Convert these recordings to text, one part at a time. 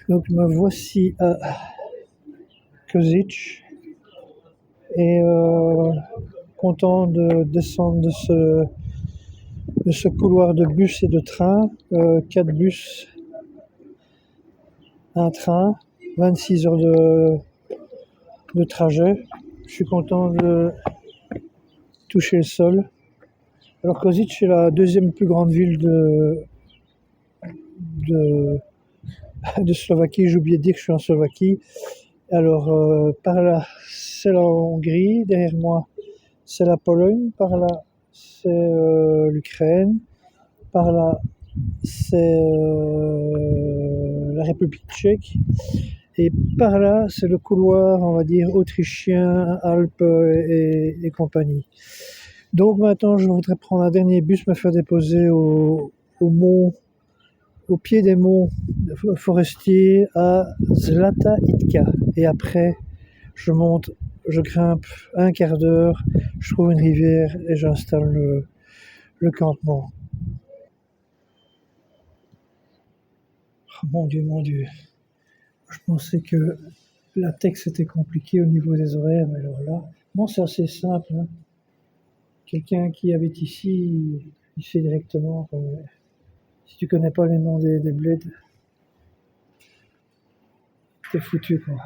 Donc me voici à Kozic et content de descendre de ce couloir de bus et de train. 4 bus, un train, 26 heures de trajet. Je suis content de toucher le sol. Alors Kozic est la deuxième plus grande ville de, de Slovaquie. J'ai oublié de dire que je suis en Slovaquie. Alors par là, c'est la Hongrie. Derrière moi, c'est la Pologne. Par là, c'est l'Ukraine. Par là, c'est la République tchèque. Et par là, c'est le couloir, on va dire, autrichien, Alpes et compagnie. Donc maintenant, je voudrais prendre un dernier bus, me faire déposer au pied des monts forestiers à Zlata Itka. Et après, je monte, je grimpe un quart d'heure, je trouve une rivière et j'installe le campement. Oh, mon Dieu, mon Dieu. Je pensais que la texte était compliquée au niveau des horaires, mais alors là, non, c'est assez simple. Hein. Quelqu'un qui habite ici, il sait directement. Si tu connais pas les noms des bleds, t'es foutu, quoi.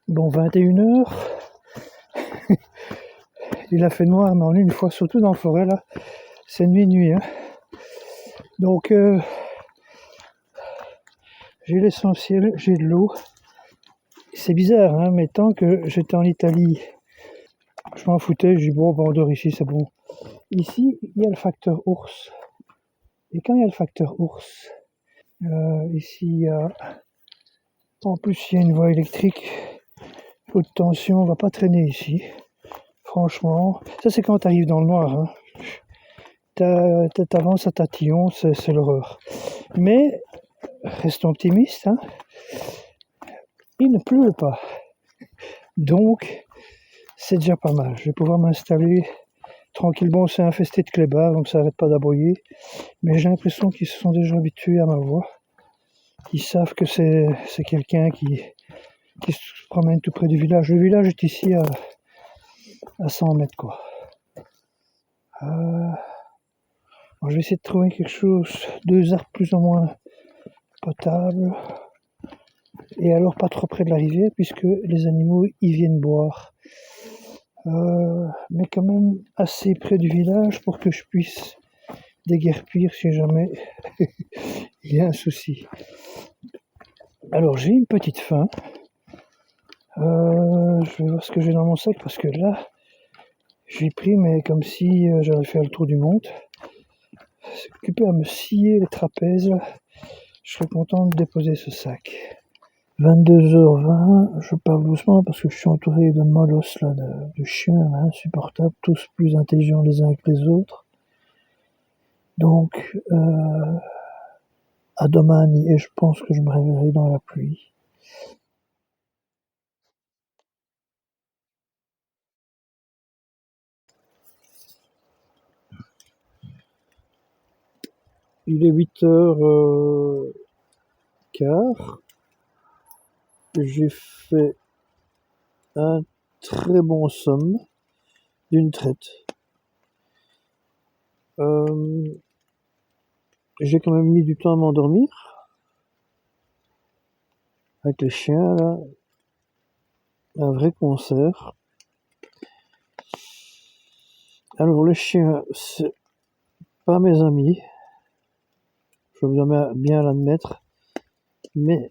Bon, 21h. Il a fait noir, mais on est une fois, surtout dans la forêt, là. C'est nuit. Hein. Donc, j'ai l'essentiel, j'ai de l'eau. C'est bizarre, hein, mais tant que j'étais en Italie, je m'en foutais. Je dis, bon, on dort ici, c'est bon. Ici, il y a le facteur ours. Et quand il y a le facteur ours, ici, il y a... En plus, il y a une voie électrique. Haute tension, on va pas traîner ici. Franchement, ça c'est quand t'arrives dans le noir. Hein. T'avances à tatillon, c'est l'horreur. Mais, restons optimistes, hein. Il ne pleut pas. Donc, c'est déjà pas mal. Je vais pouvoir m'installer tranquillement. C'est infesté de clébards, donc ça n'arrête pas d'aboyer. Mais j'ai l'impression qu'ils se sont déjà habitués à ma voix. Ils savent que c'est quelqu'un qui se promène tout près du village. Le village est ici à 100 mètres, quoi. Bon, je vais essayer de trouver quelque chose, 2 arbres plus ou moins potables. Et alors pas trop près de la rivière, puisque les animaux y viennent boire. Mais quand même assez près du village pour que je puisse déguerpir si jamais il y a un souci. Alors j'ai une petite faim. Je vais voir ce que j'ai dans mon sac, parce que là, j'ai pris, mais comme si j'allais faire le tour du monde. C'est occupé à me scier les trapèzes. Je serais content de déposer ce sac. 22h20, je parle doucement parce que je suis entouré de molosses, là, de chiens là, insupportables, tous plus intelligents les uns que les autres. Donc, à domani, et je pense que je me réveillerai dans la pluie. Il est 8h15. J'ai fait un très bon somme d'une traite. J'ai quand même mis du temps à m'endormir avec les chiens là, un vrai concert. Alors les chiens, c'est pas mes amis, je dois bien l'admettre, mais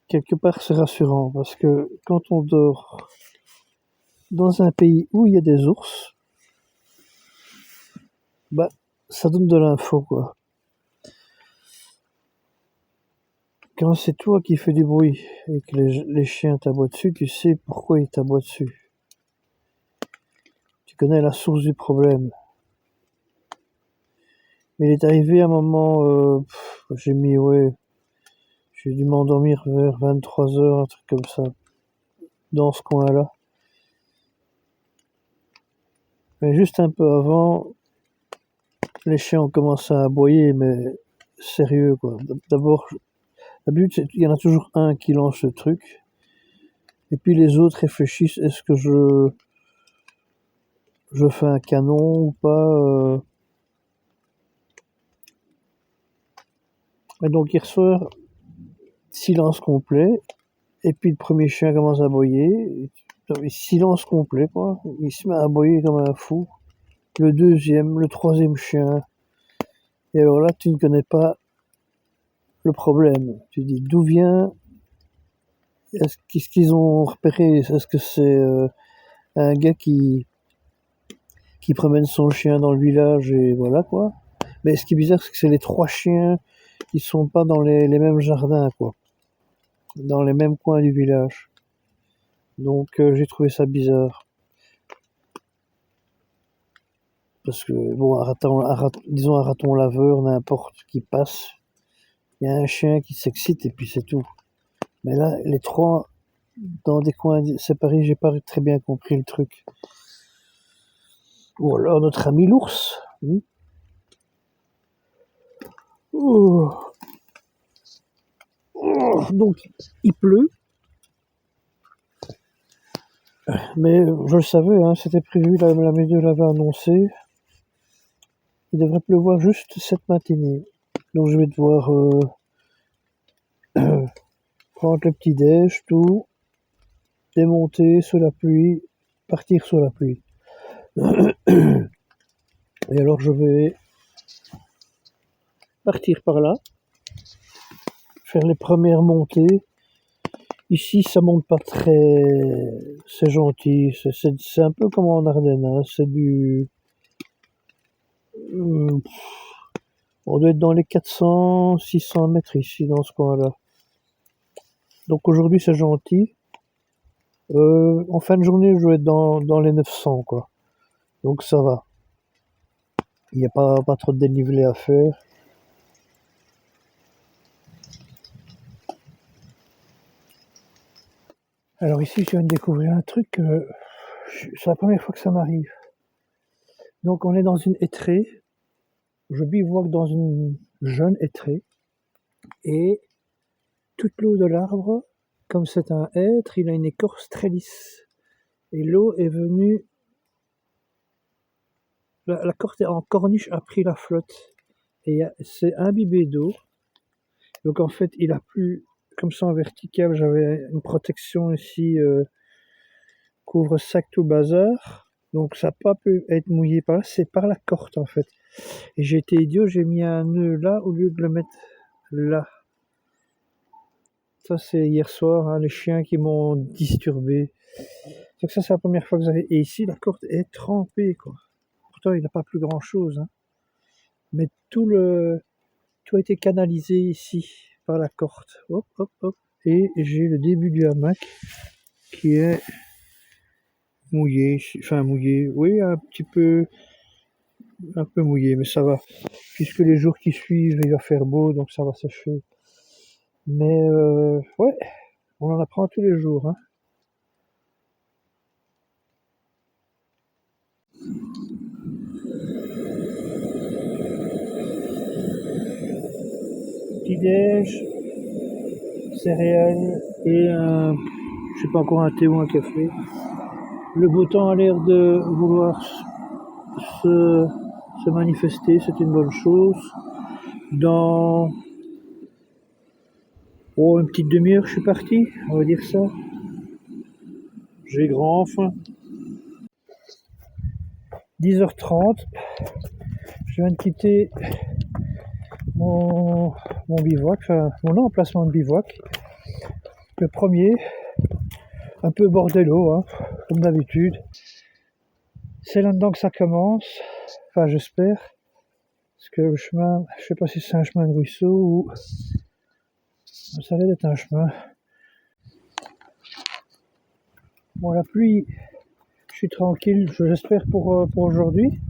quelque part c'est rassurant parce que quand on dort dans un pays où il y a des ours, bah ça donne de l'info, quoi. Quand c'est toi qui fais du bruit et que les chiens t'aboient dessus, tu sais pourquoi ils t'aboient dessus. Tu connais la source du problème. Mais il est arrivé un moment, j'ai dû m'endormir vers 23h, un truc comme ça, dans ce coin-là. Mais juste un peu avant, les chiens ont commencé à aboyer, mais sérieux quoi. D'abord, d'habitude, il y en a toujours un qui lance le truc, et puis les autres réfléchissent, est-ce que je fais un canon ou pas. Et donc hier soir, silence complet, et puis le premier chien commence à aboyer, et silence complet quoi, il se met à aboyer comme un fou. Le deuxième, le troisième chien, et alors là tu ne connais pas le problème. Tu dis d'où vient, qu'est-ce qu'ils ont repéré, est-ce que c'est un gars qui promène son chien dans le village et voilà quoi. Mais ce qui est bizarre, c'est que c'est les trois chiens qui sont pas dans les mêmes jardins quoi, dans les mêmes coins du village. Donc j'ai trouvé ça bizarre. Parce que bon, disons un raton laveur, n'importe qui passe, il y a un chien qui s'excite et puis c'est tout. Mais là, les trois dans des coins séparés, j'ai pas très bien compris le truc. Ou alors notre ami l'ours. Oh. Oh. Donc il pleut. Mais je le savais, hein, c'était prévu, la météo l'avait annoncé. Il devrait pleuvoir juste cette matinée. Donc je vais devoir prendre le petit déj, tout, démonter sous la pluie, partir sous la pluie. Et alors je vais partir par là, faire les premières montées. Ici ça monte pas très, c'est gentil, c'est un peu comme en Ardennes, hein. C'est du, on doit être dans les 400-600 mètres ici dans ce coin-là. Donc aujourd'hui c'est gentil. En fin de journée je vais être dans les 900 quoi. Donc ça va. Il n'y a pas trop de dénivelé à faire. Alors ici je viens de découvrir un truc, c'est la première fois que ça m'arrive. Donc on est dans une hêtraie, je bivouaque dans une jeune hêtraie, et toute l'eau de l'arbre, comme c'est un hêtre, il a une écorce très lisse. Et l'eau est venue, la corniche a pris la flotte, et c'est imbibé d'eau. Donc en fait il a plu comme ça en vertical, j'avais une protection ici, couvre-sac tout bazar. Donc ça n'a pas pu être mouillé par là, c'est par la corde en fait. Et j'ai été idiot, j'ai mis un nœud là au lieu de le mettre là. Ça c'est hier soir, hein, les chiens qui m'ont disturbé. Donc ça c'est la première fois que j'avais. Et ici la corde est trempée quoi. Pourtant il n'a pas plus grand chose. Hein. Mais tout a été canalisé ici par la corde. Hop hop hop. Et j'ai le début du hamac qui est mouillé. Enfin mouillé, oui un peu mouillé, mais ça va. Puisque les jours qui suivent, il va faire beau, donc ça va sécher. Mais ouais, on en apprend tous les jours. Hein. Petit-déj, céréales et je sais pas encore un thé ou un café. Le beau temps a l'air de vouloir se manifester, c'est une bonne chose. Dans une petite demi-heure, je suis parti, on va dire ça. J'ai grand faim. 10h30, je viens de quitter mon bivouac, enfin mon emplacement de bivouac. Le premier, un peu bordello, hein, comme d'habitude. C'est là-dedans que ça commence, enfin j'espère. Parce que le chemin, je sais pas si c'est un chemin de ruisseau ou... Ça a l'air d'être un chemin. Bon, la pluie, je suis tranquille, j'espère pour aujourd'hui.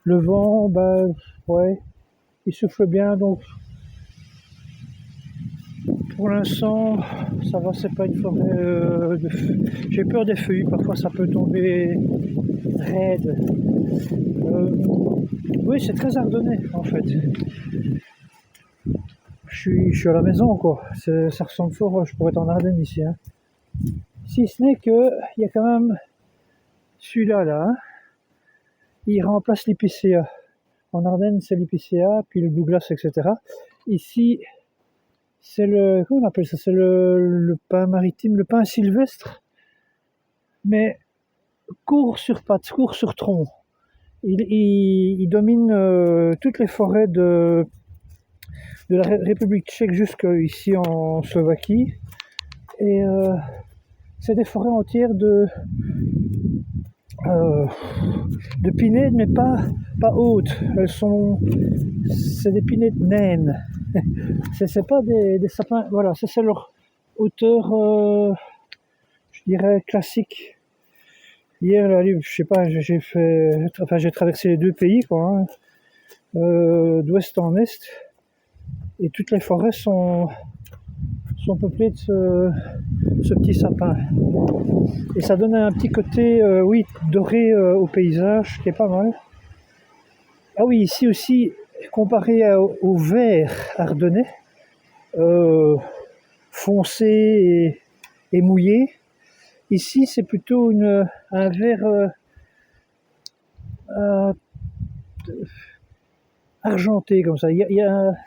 Le vent, ben, ouais, il souffle bien, donc pour l'instant, ça va, c'est pas une forêt de feu. J'ai peur des feuilles, parfois ça peut tomber raide. Oui, c'est très ardennais en fait. Je suis à la maison quoi. Ça ressemble fort, je pourrais être en Ardennes ici. Hein. Si ce n'est que il y a quand même celui-là là. Hein. Il remplace l'épicéa. En Ardennes, c'est l'épicéa, puis le Douglas, etc. Ici, c'est le, comment on appelle ça? C'est le pin maritime, le pin sylvestre, mais court sur pattes, court sur tronc. Il domine toutes les forêts de la République tchèque jusqu'ici en Slovaquie. Et c'est des forêts entières euh, de pinèdes, mais pas hautes. C'est des pinèdes naines. C'est pas des sapins. Voilà, c'est leur hauteur, je dirais classique. Hier, là, je sais pas, j'ai traversé les deux pays, quoi, hein, d'ouest en est, et toutes les forêts sont peuplées de ce petit sapin. Et ça donne un petit côté, oui, doré au paysage, qui est pas mal. Ah oui, ici aussi, comparé au vert ardennais, foncé et mouillé, ici c'est plutôt un vert argenté comme ça.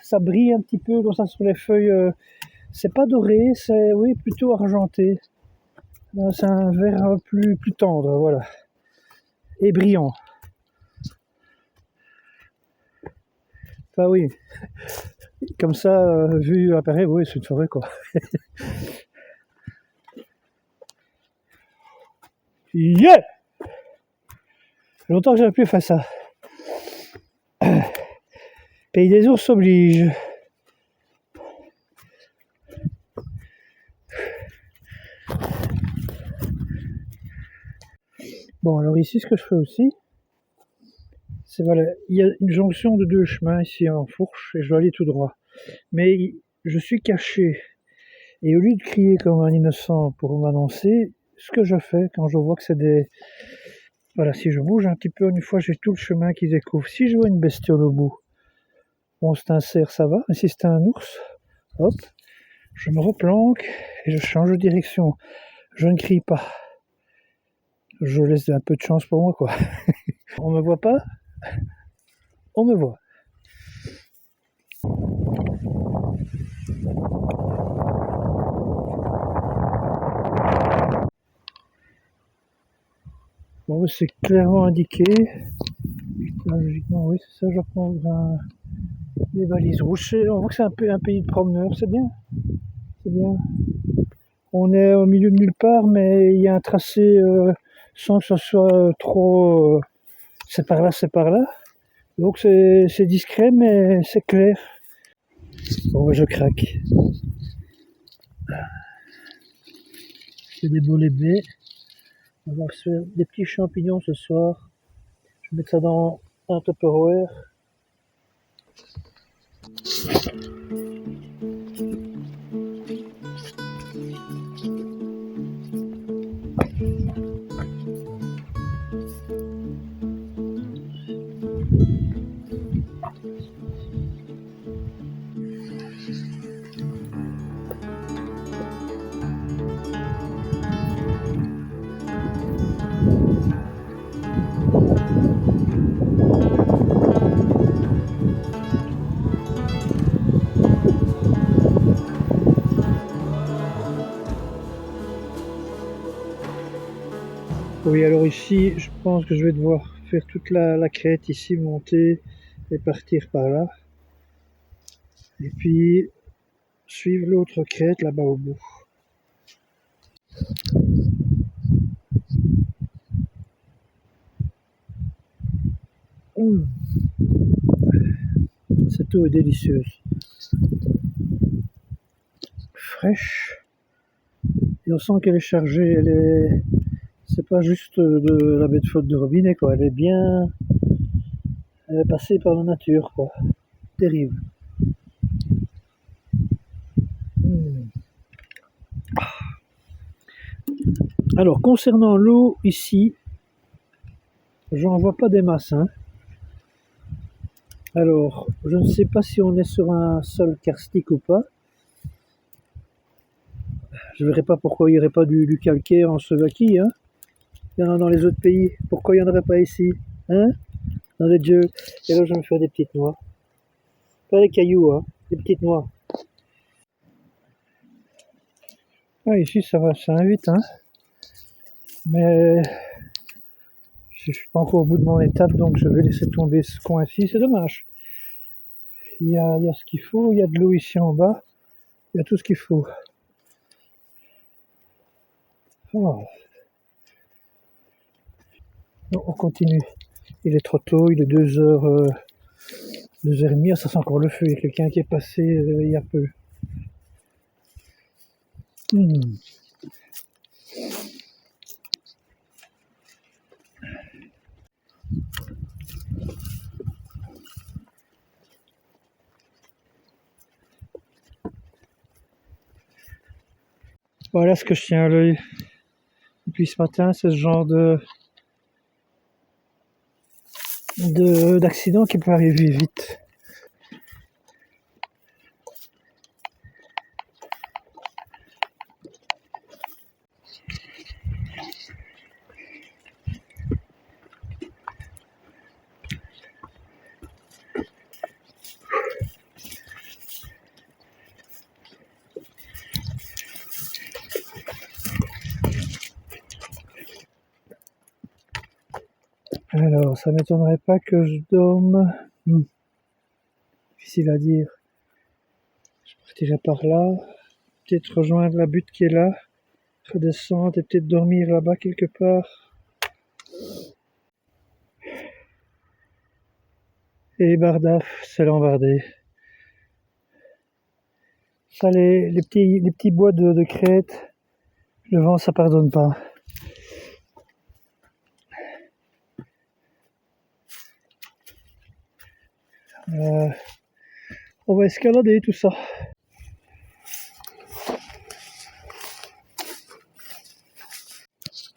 Ça brille un petit peu comme ça sur les feuilles. C'est pas doré, c'est oui plutôt argenté. C'est un vert plus tendre, voilà, et brillant. Enfin oui, comme ça, vu à Paris, oui, c'est une forêt quoi. Yeah! Longtemps que j'avais plus fait ça. Pays des ours oblige. Bon, alors ici, ce que je fais aussi, c'est voilà, il y a une jonction de deux chemins ici en fourche et je dois aller tout droit. Mais je suis caché. Et au lieu de crier comme un innocent pour m'annoncer, ce que je fais quand je vois que c'est des... Voilà, si je bouge un petit peu, une fois j'ai tout le chemin qui découvre. Si je vois une bestiole au bout, bon, c'est un cerf, ça va. Mais si c'est un ours, hop, je me replanque et je change de direction. Je ne crie pas. Je laisse un peu de chance pour moi, quoi. On me voit pas, on me voit. Bon, c'est clairement indiqué. Logiquement, oui, c'est ça, je vais prendre des balises rouges. On voit que c'est un pays de promeneurs, c'est bien. C'est bien. On est au milieu de nulle part, mais il y a un tracé sans que ce soit trop... c'est par là, c'est par là. Donc c'est discret, mais c'est clair. Bon, je craque. C'est des beaux baies. On va se faire des petits champignons ce soir. Je vais mettre ça dans un Tupperware. Oui, alors ici, je pense que je vais devoir faire toute la crête ici, monter et partir par là. Et puis, suivre l'autre crête là-bas au bout. Cette eau est délicieuse. Fraîche. Et on sent qu'elle est chargée, c'est pas juste de la baie de faute de robinet, quoi. Elle est passée par la nature, quoi. Terrible. Alors, concernant l'eau, ici, J'en vois pas des masses, hein. Alors, je ne sais pas si on est sur un sol karstique ou pas. Je verrais pas pourquoi il n'y aurait pas du calcaire en Slovaquie, hein. Il y en a dans les autres pays. Pourquoi il n'y en aurait pas ici, hein? Dans les dieux. Et là, je vais me faire des petites noix. Pas des cailloux, hein. Des petites noix. Ah, ici, ça va, ça invite, hein. Mais je suis pas encore au bout de mon étape, donc je vais laisser tomber ce coin-ci. C'est dommage. Il y a ce qu'il faut. Il y a de l'eau ici en bas. Il y a tout ce qu'il faut. Oh. Non, on continue. Il est trop tôt, il est 2h, 2h30, ça sent encore le feu. Il y a quelqu'un qui est passé il y a peu. Hmm. Voilà ce que je tiens à l'œil depuis ce matin, c'est ce genre d'accident qui peut arriver vite. Alors, ça m'étonnerait pas que je dorme. Difficile à dire. Je partirai par là, peut-être rejoindre la butte qui est là, redescendre et peut-être dormir là-bas quelque part. Et Bardaf, c'est l'embardé. Ça, les petits bois de crête, le vent, ça pardonne pas. On va escalader tout ça.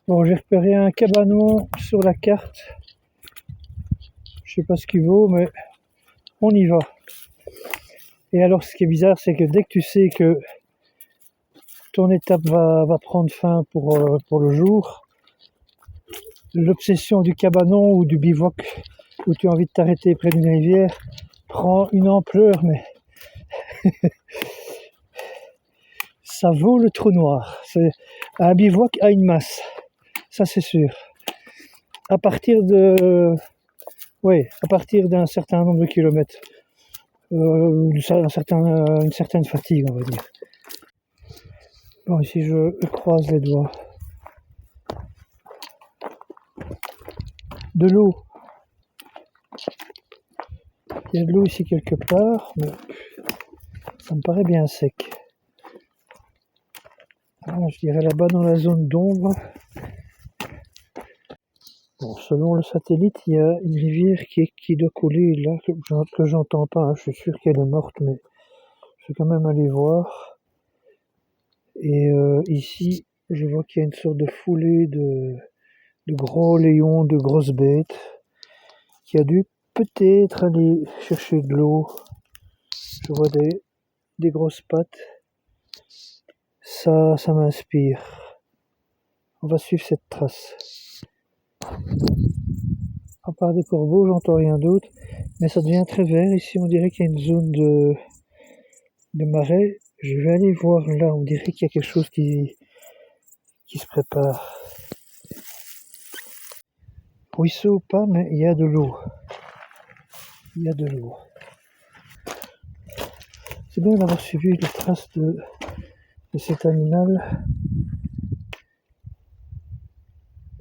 Bon, j'ai repéré un cabanon sur la carte. Je sais pas ce qu'il vaut, mais on y va. Et alors, ce qui est bizarre, c'est que dès que tu sais que ton étape va prendre fin pour le jour, l'obsession du cabanon ou du bivouac où tu as envie de t'arrêter près d'une rivière prend une ampleur, mais ça vaut le trou noir. C'est un bivouac à une masse, ça c'est sûr. À partir d'un certain nombre de kilomètres, une certaine fatigue, on va dire. Bon, ici je croise les doigts. De l'eau. Il y a de l'eau ici quelque part, mais ça me paraît bien sec. Ah, je dirais là-bas dans la zone d'ombre. Bon, selon le satellite, il y a une rivière qui doit couler là, que j'entends pas. Hein. Je suis sûr qu'elle est morte, mais je vais quand même aller voir. Et ici, je vois qu'il y a une sorte de foulée de gros léons, de grosses bêtes, qui a dû peut-être aller chercher de l'eau. Je vois des grosses pattes. Ça m'inspire. On va suivre cette trace. À part des corbeaux, j'entends rien d'autre, mais ça devient très vert. Ici, on dirait qu'il y a une zone de marais. Je vais aller voir là, on dirait qu'il y a quelque chose qui se prépare. Ruisseau ou pas, mais il y a de l'eau. Il y a de l'eau. C'est bien d'avoir suivi les traces de cet animal.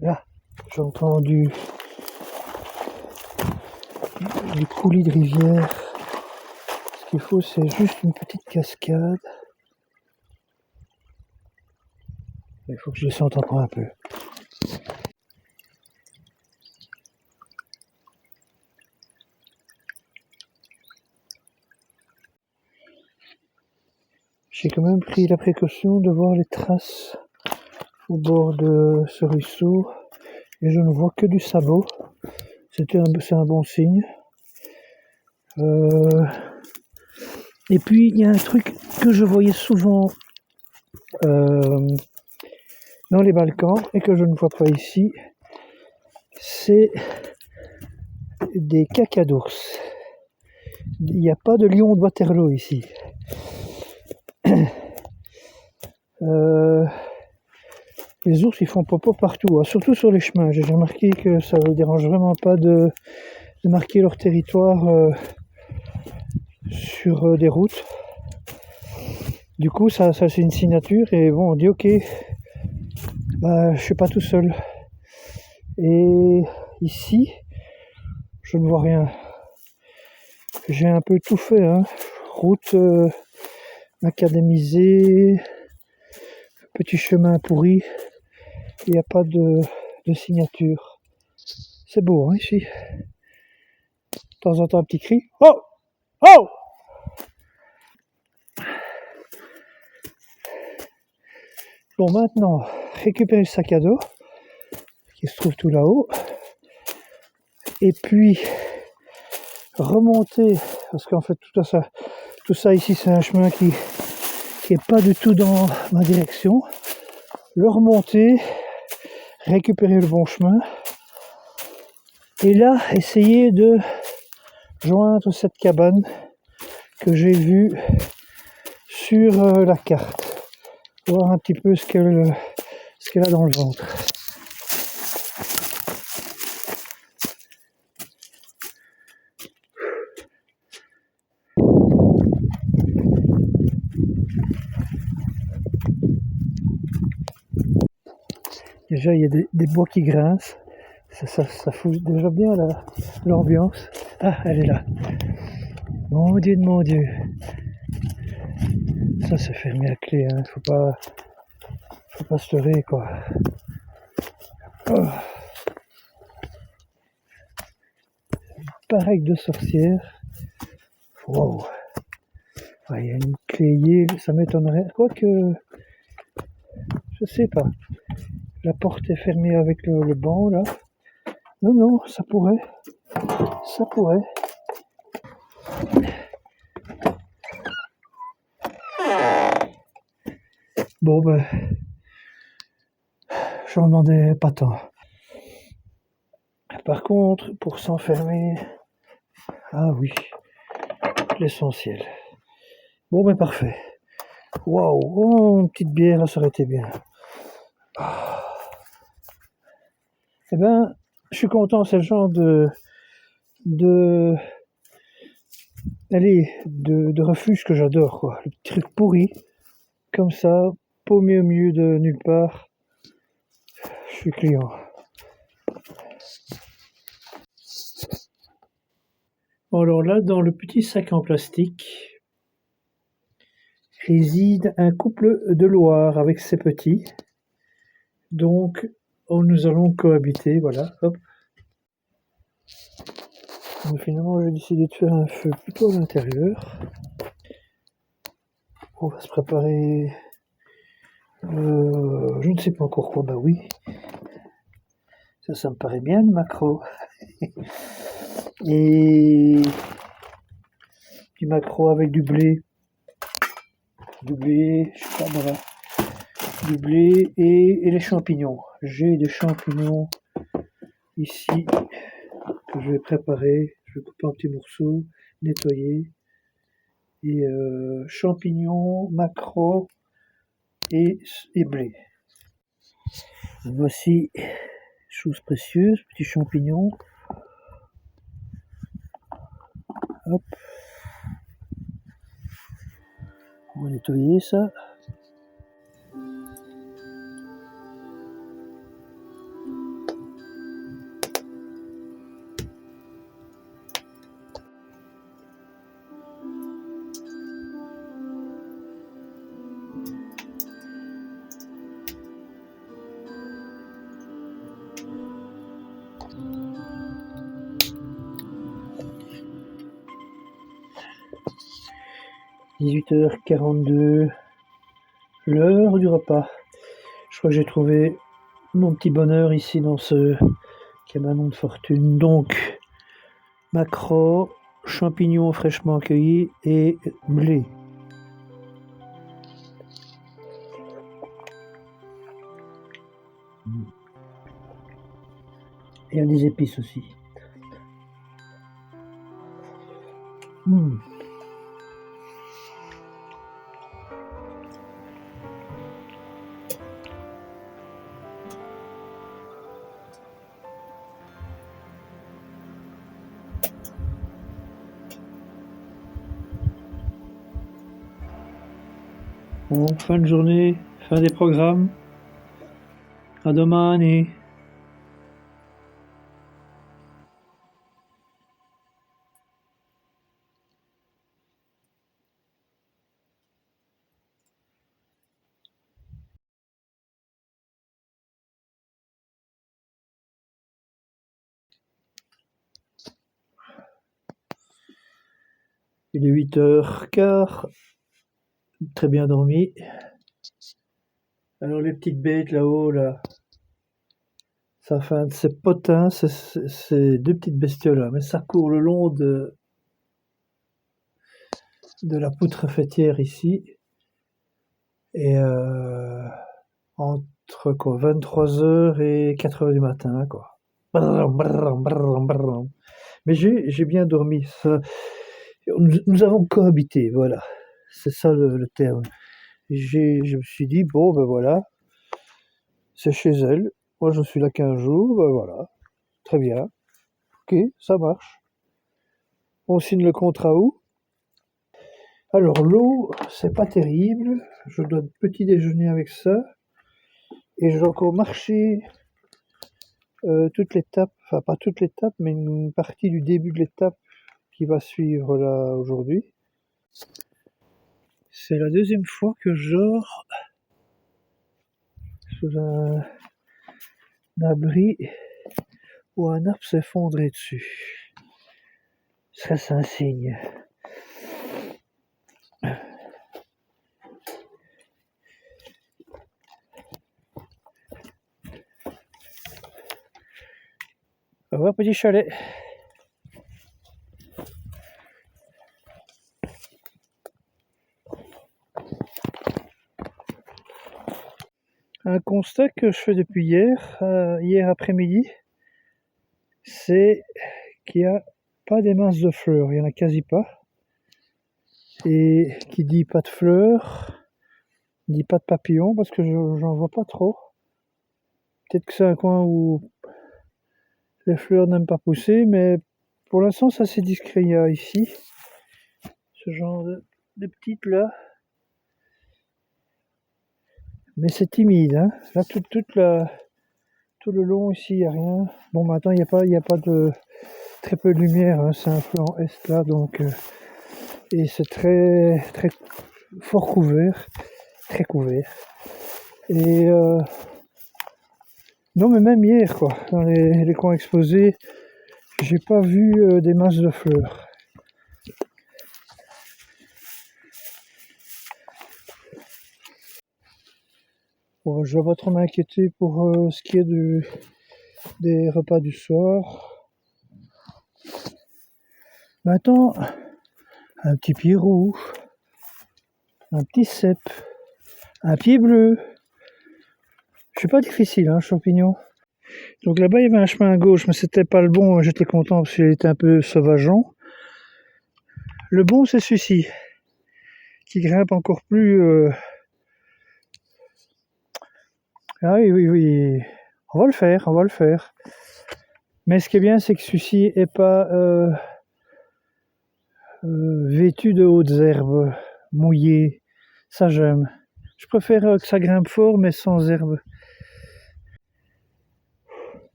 Là, j'ai entendu des coulis de rivière. Ce qu'il faut, c'est juste une petite cascade. Il faut que je descende encore un peu. J'ai quand même pris la précaution de voir les traces au bord de ce ruisseau. et je ne vois que du sabot. C'est un bon signe. Et puis il y a un truc que je voyais souvent dans les Balkans et que je ne vois pas ici, c'est des cacas d'ours. Il n'y a pas de lion de Waterloo ici. Les ours ils font popo partout, hein, surtout sur les chemins. J'ai remarqué que ça ne dérange vraiment pas de marquer leur territoire sur des routes. Du coup ça c'est une signature et bon on dit ok, bah, je suis pas tout seul. Et ici je ne vois rien. J'ai un peu tout fait, hein. Route macadamisée, petit chemin pourri, il n'y a pas de signature. C'est beau, hein, ici. De temps en temps un petit cri. Oh! Oh! Bon, maintenant, récupérer le sac à dos qui se trouve tout là-haut. Et puis remonter, parce qu'en fait tout ça ici c'est un chemin qui est pas du tout dans ma direction. Le remonter, récupérer le bon chemin. Et là, essayer de joindre cette cabane que j'ai vue sur la carte. Voir un petit peu ce qu'elle a dans le ventre. Déjà, il y a des bois qui grincent. Ça fout déjà bien l'ambiance. Ah, elle est là. Mon Dieu de mon Dieu. Ça, c'est fermé à clé. Hein. Faut pas se leurrer, quoi. Oh. Pareil de sorcière. Wow. Il y a une clé, ça m'étonnerait. Quoique, je sais pas. La porte est fermée avec le banc, là. Non, ça pourrait. Ça pourrait. Bon, ben, j'en demandais pas tant. Par contre, pour s'enfermer, ah oui, l'essentiel. Bon, ben, parfait. Waouh, oh, une petite bière, là, ça aurait été bien. Ah. Eh ben, je suis content, c'est le genre de refuge que j'adore, quoi. Le petit truc pourri, comme ça, paumé au milieu de nulle part. Je suis client. Bon, alors là, dans le petit sac en plastique, réside un couple de Loire avec ses petits. Donc, nous allons cohabiter, voilà, hop. Donc, finalement, j'ai décidé de faire un feu plutôt à l'intérieur. On va se préparer, je ne sais pas encore quoi, bah oui. Ça me paraît bien, du maquereau. Et du maquereau avec du blé, je sais pas, voilà. Du blé et les champignons. J'ai des champignons ici que je vais préparer. Je vais couper en petits morceaux, nettoyer. Et champignons, maquereau et blé. Voici, chose précieuse, petits champignons. Hop. On va nettoyer ça. « 18h42, l'heure du repas. Je crois que j'ai trouvé mon petit bonheur ici dans ce Cabanon de fortune. Donc, maquereau, champignons fraîchement cueillis et blé. Et il y a des épices aussi. Mmh. Bon, fin de journée, fin des programmes. À domani. Il est 8h15. Très bien dormi. Alors les petites bêtes là-haut, là, ça fait un de ces potins, ces deux petites bestioles là, mais ça court le long de la poutre fêtière ici. Et entre quoi, 23h et 4h du matin, quoi. Brrr, brrr, brrr, brrr. Mais j'ai bien dormi. Nous avons cohabité, voilà. C'est ça le terme. Je me suis dit, bon, ben voilà, c'est chez elle. Moi, je suis là 15 jours, ben voilà. Très bien. Ok, ça marche. On signe le contrat où? Alors, l'eau, c'est pas terrible. Je dois petit déjeuner avec ça. Et je dois encore marcher toute l'étape, enfin pas toute l'étape, mais une partie du début de l'étape qui va suivre là aujourd'hui. C'est la deuxième fois que je dors sous un abri où un arbre s'est effondré dessus. Ça, c'est un signe. Au revoir, petit chalet. Un constat que je fais depuis hier après-midi, c'est qu'il n'y a pas des masses de fleurs, il n'y en a quasi pas. Et qui dit pas de fleurs, dit pas de papillons, parce que j'en vois pas trop. Peut-être que c'est un coin où les fleurs n'aiment pas pousser, mais pour l'instant, c'est assez discret. Il y a ici ce genre de petites là. Mais c'est timide, hein. Là, tout le long ici, il n'y a rien. Bon, maintenant, il y a pas de très peu de lumière, hein. C'est un flanc est là, donc et c'est très fort couvert, très couvert. Et non, mais même hier, quoi, dans les coins exposés, j'ai pas vu des masses de fleurs. Bon, je vais pas trop m'inquiéter pour ce qui est des repas du soir. Maintenant, un petit pied rouge, un petit cèpe, un pied bleu. Je suis pas difficile, hein, champignon. Donc là-bas, il y avait un chemin à gauche, mais c'était pas le bon. J'étais content parce qu'il était un peu sauvageant. Le bon, c'est celui-ci, qui grimpe encore plus. Ah oui, oui, oui. On va le faire, on va le faire. Mais ce qui est bien, c'est que celui-ci est pas vêtu de hautes herbes, mouillées. Ça, j'aime. Je préfère que ça grimpe fort, mais sans herbe.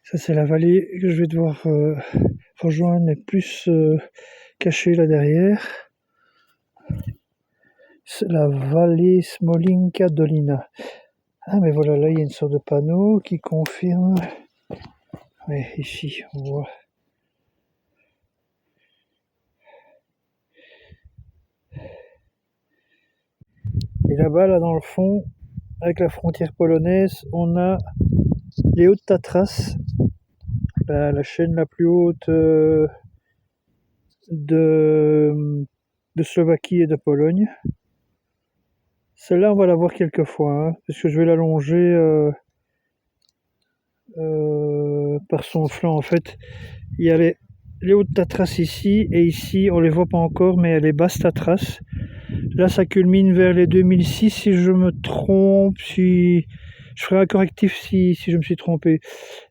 Ça, c'est la vallée que je vais devoir rejoindre, mais plus cachée là derrière. C'est la vallée Smolinka Dolina. Ah, mais voilà, là, il y a une sorte de panneau qui confirme. Oui, ici, on voit. Et là-bas, là, dans le fond, avec la frontière polonaise, on a les Hautes Tatras, la chaîne la plus haute de, de Slovaquie et de Pologne. Celle-là, on va la voir quelques fois, hein, parce que je vais la longer par son flanc. En fait, il y a les Hautes Tatras ici, et ici, on les voit pas encore, mais il y a les Basses Tatras. Là, ça culmine vers les 2006, si je me trompe, si je ferai un correctif si je me suis trompé.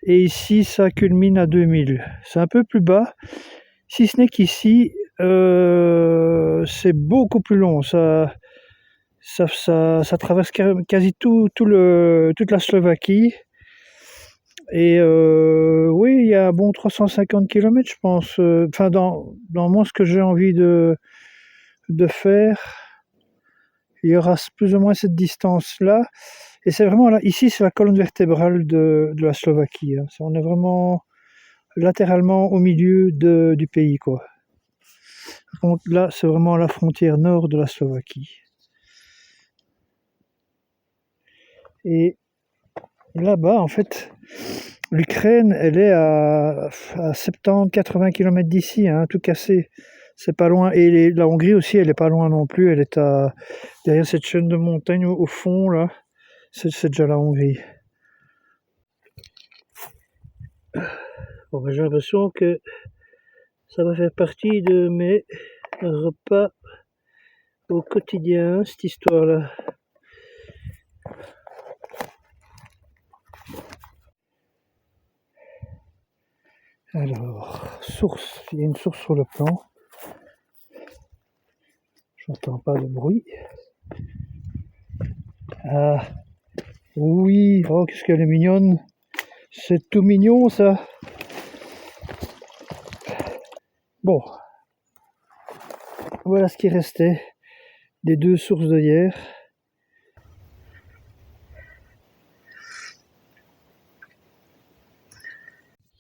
Et ici, ça culmine à 2000. C'est un peu plus bas, si ce n'est qu'ici, c'est beaucoup plus long. Ça traverse quasi toute la Slovaquie. Et oui, il y a un bon 350 km, je pense. Enfin, dans moi, ce que j'ai envie de faire, il y aura plus ou moins cette distance-là. Et c'est vraiment là, ici, c'est la colonne vertébrale de la Slovaquie, hein. On est vraiment latéralement au milieu du pays, quoi. Par contre, là, c'est vraiment la frontière nord de la Slovaquie. Et là-bas, en fait, l'Ukraine, elle est à 70-80 km d'ici, hein, tout cassé. C'est pas loin. Et la Hongrie aussi, elle est pas loin non plus. Elle est derrière cette chaîne de montagnes au fond, là. C'est déjà la Hongrie. Bon, ben, j'ai l'impression que ça va faire partie de mes repas au quotidien, cette histoire-là. Alors, source, il y a une source sur le plan. J'entends pas de bruit. Ah, oui, oh, qu'est-ce qu'elle est mignonne. C'est tout mignon, ça. Bon, voilà ce qui restait des deux sources de hier.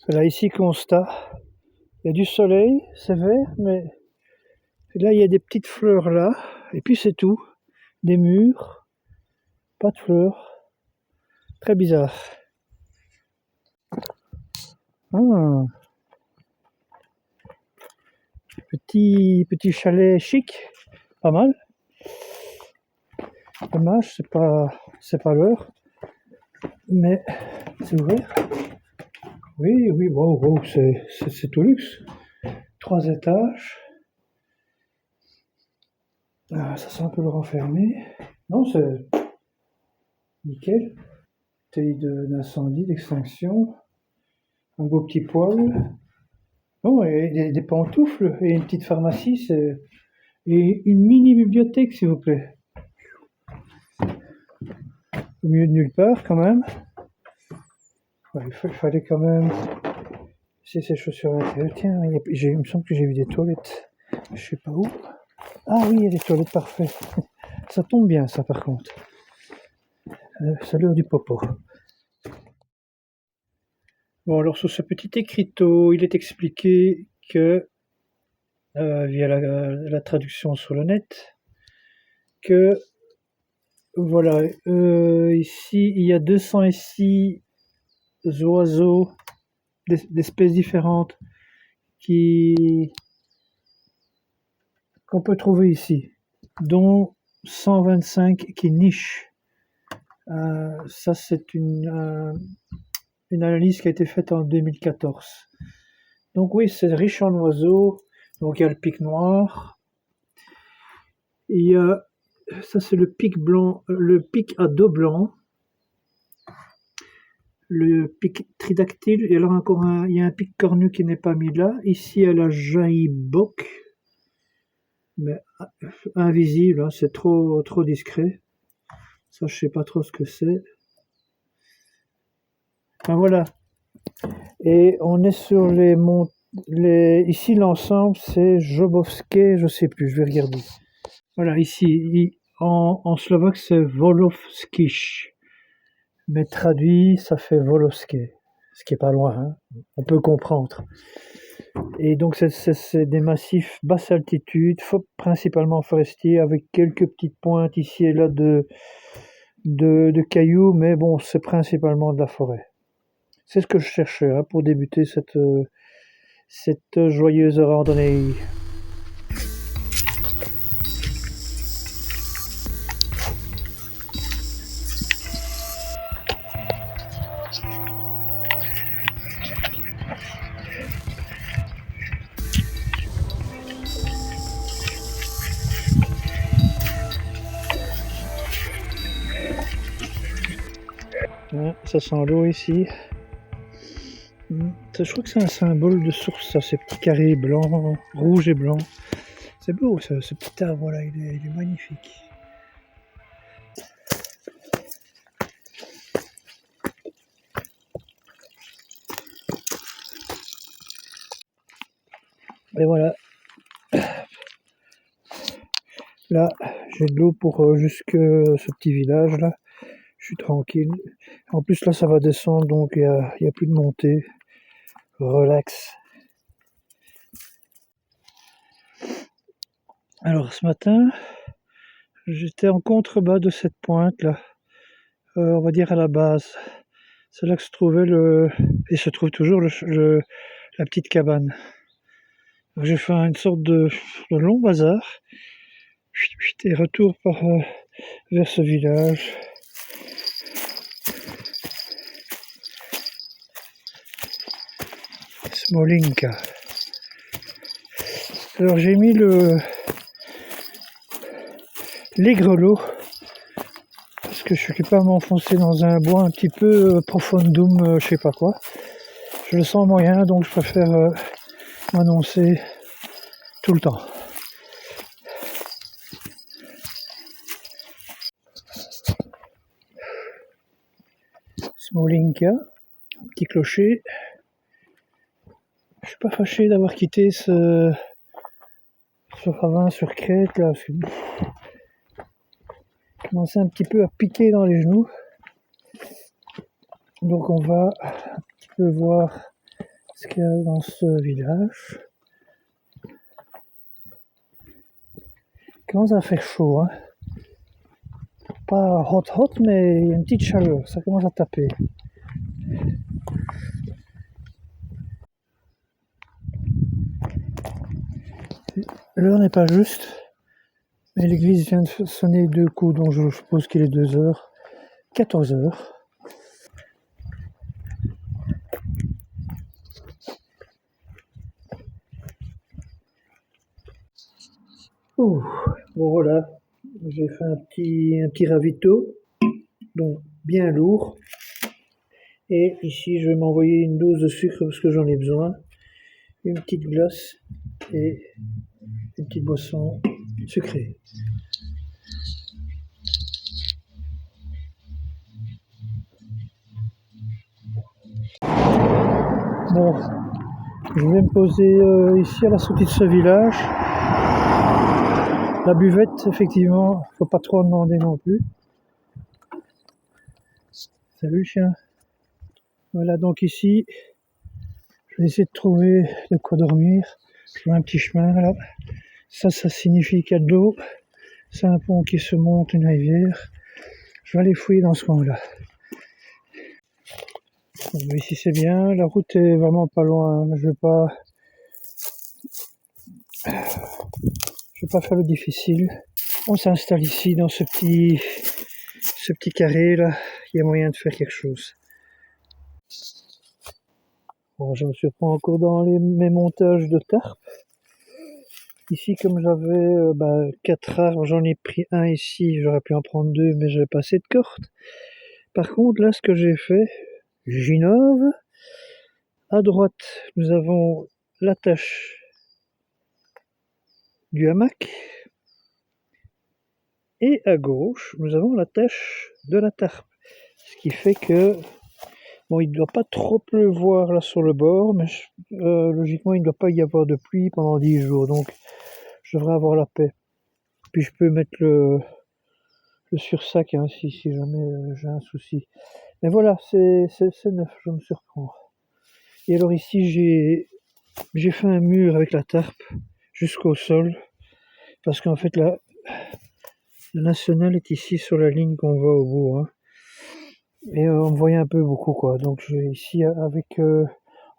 Là, ici, constat. Il y a du soleil, c'est vrai, mais là, il y a des petites fleurs là. Et puis, c'est tout. Des murs, pas de fleurs. Très bizarre. Ah, petit chalet chic, pas mal. Dommage, c'est pas l'heure, mais c'est ouvert. Oui, oui, wow, c'est tout luxe. 3 étages. Ah, ça sent un peu le renfermé. Non, c'est nickel. Bouteille d'incendie, d'extinction. Un beau petit poêle. Oh, et des pantoufles et une petite pharmacie. Et une mini bibliothèque, s'il vous plaît. Au milieu de nulle part, quand même. Ouais, il fallait quand même. C'est ces chaussures à l'intérieur. Tiens, il me semble que j'ai vu des toilettes. Je sais pas où. Ah oui, il y a des toilettes, parfait. Ça tombe bien, ça, par contre. C'est l'heure du popo. Bon, alors sur ce petit écriteau, il est expliqué que, via la traduction sur le net, que voilà, ici il y a 206 oiseaux d'espèces différentes qu'on peut trouver ici, dont 125 qui nichent. Ça, c'est une analyse qui a été faite en 2014. Donc oui, c'est riche en oiseaux. Donc il y a le pic noir. Il y a, ça c'est le pic blanc, le pic à dos blanc. Le pic tridactyle. Et alors encore il y a un pic cornu qui n'est pas mis là. Ici il y a la jaïboc. Mais invisible, hein, c'est trop discret. Ça je sais pas trop ce que c'est. Enfin voilà. Et on est sur ici l'ensemble c'est Jobovské, je sais plus, je vais regarder. Voilà, ici en slovaque c'est Volovskiš, mais traduit ça fait Volovské, ce qui est pas loin, hein, on peut comprendre. Et donc c'est des massifs basse altitude, principalement forestiers, avec quelques petites pointes ici et là de cailloux, mais bon, c'est principalement de la forêt. C'est ce que je cherchais hein, pour débuter cette joyeuse randonnée. Ouais, ça sent l'eau ici. Je crois que c'est un symbole de source, ça, ces petits carrés blancs, rouges et blancs. C'est beau, ce petit arbre là, il est magnifique. Et voilà, là j'ai de l'eau pour jusque ce petit village là. Je suis tranquille. En plus là ça va descendre donc il y a plus de montée. Relax. Alors ce matin, j'étais en contrebas de cette pointe là, on va dire à la base. C'est là que se trouvait et se trouve toujours la petite cabane. Donc j'ai fait une sorte de long bazar. Et retour vers ce village. Smolinka. Alors j'ai mis les grelots parce que je suis pas à m'enfoncer dans un bois un petit peu profondum, je sais pas quoi. Je le sens moyen, donc je préfère m'annoncer tout le temps. Smolinka, un petit clocher. Je suis pas fâché d'avoir quitté ce ravin sur crête là. Je commençais un petit peu à piquer dans les genoux. Donc on va un petit peu voir ce qu'il y a dans ce village. Il commence à faire chaud, hein. Pas hot, mais il y a une petite chaleur, ça commence à taper. L'heure n'est pas juste, mais l'église vient de sonner 2 coups, donc je suppose qu'il est 2h, 14h. Bon voilà, j'ai fait un petit ravito, donc bien lourd. Et ici je vais m'envoyer une dose de sucre parce que j'en ai besoin, une petite glace et une petite boisson sucrée. Bon, je vais me poser ici à la sortie de ce village. La buvette, effectivement, faut pas trop en demander non plus. Salut chien. Voilà, donc ici, je vais essayer de trouver de quoi dormir. Je vois un petit chemin là. Ça signifie qu'il y a de l'eau. C'est un pont qui se monte, une rivière. Je vais aller fouiller dans ce coin-là. Bon, ici c'est bien, la route est vraiment pas loin. Je vais pas faire le difficile. On s'installe ici dans ce petit carré là. Il y a moyen de faire quelque chose. Bon, je me surprends encore dans mes montages de tarp. Ici, comme j'avais 4 arbres, j'en ai pris un ici. J'aurais pu en prendre 2, mais j'avais pas assez de cordes. Par contre, là, ce que j'ai fait, j'innove. À droite, nous avons l'attache du hamac. Et à gauche, nous avons l'attache de la tarpe. Ce qui fait que, bon, il ne doit pas trop pleuvoir là sur le bord, mais logiquement, il ne doit pas y avoir de pluie pendant 10 jours. Donc, je devrais avoir la paix. Puis je peux mettre le sursac hein, si jamais j'ai un souci. Mais voilà, c'est neuf, je me surprends. Et alors ici, j'ai fait un mur avec la tarpe jusqu'au sol. Parce qu'en fait, là, Le national est ici sur la ligne qu'on voit au bout, hein. Et on voyait un peu beaucoup, quoi. Donc je vais ici avec...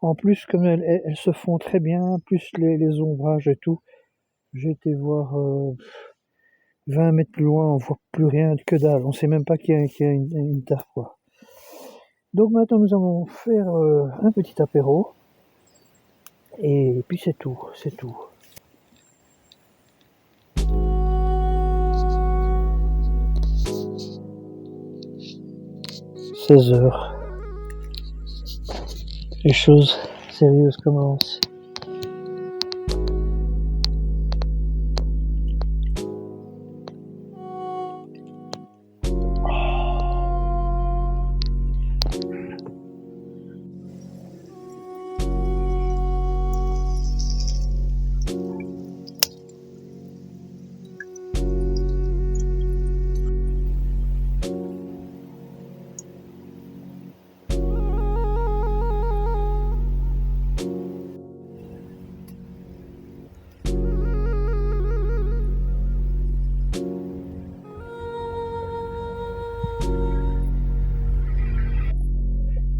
en plus, comme elles se font très bien, plus les ombrages et tout. J'ai été voir 20 mètres plus loin, on voit plus rien, que dalle. On sait même pas qu'il y a une tare, quoi. Donc maintenant, nous allons faire un petit apéro. Et puis c'est tout, c'est tout. 16 heures. Les choses sérieuses commencent.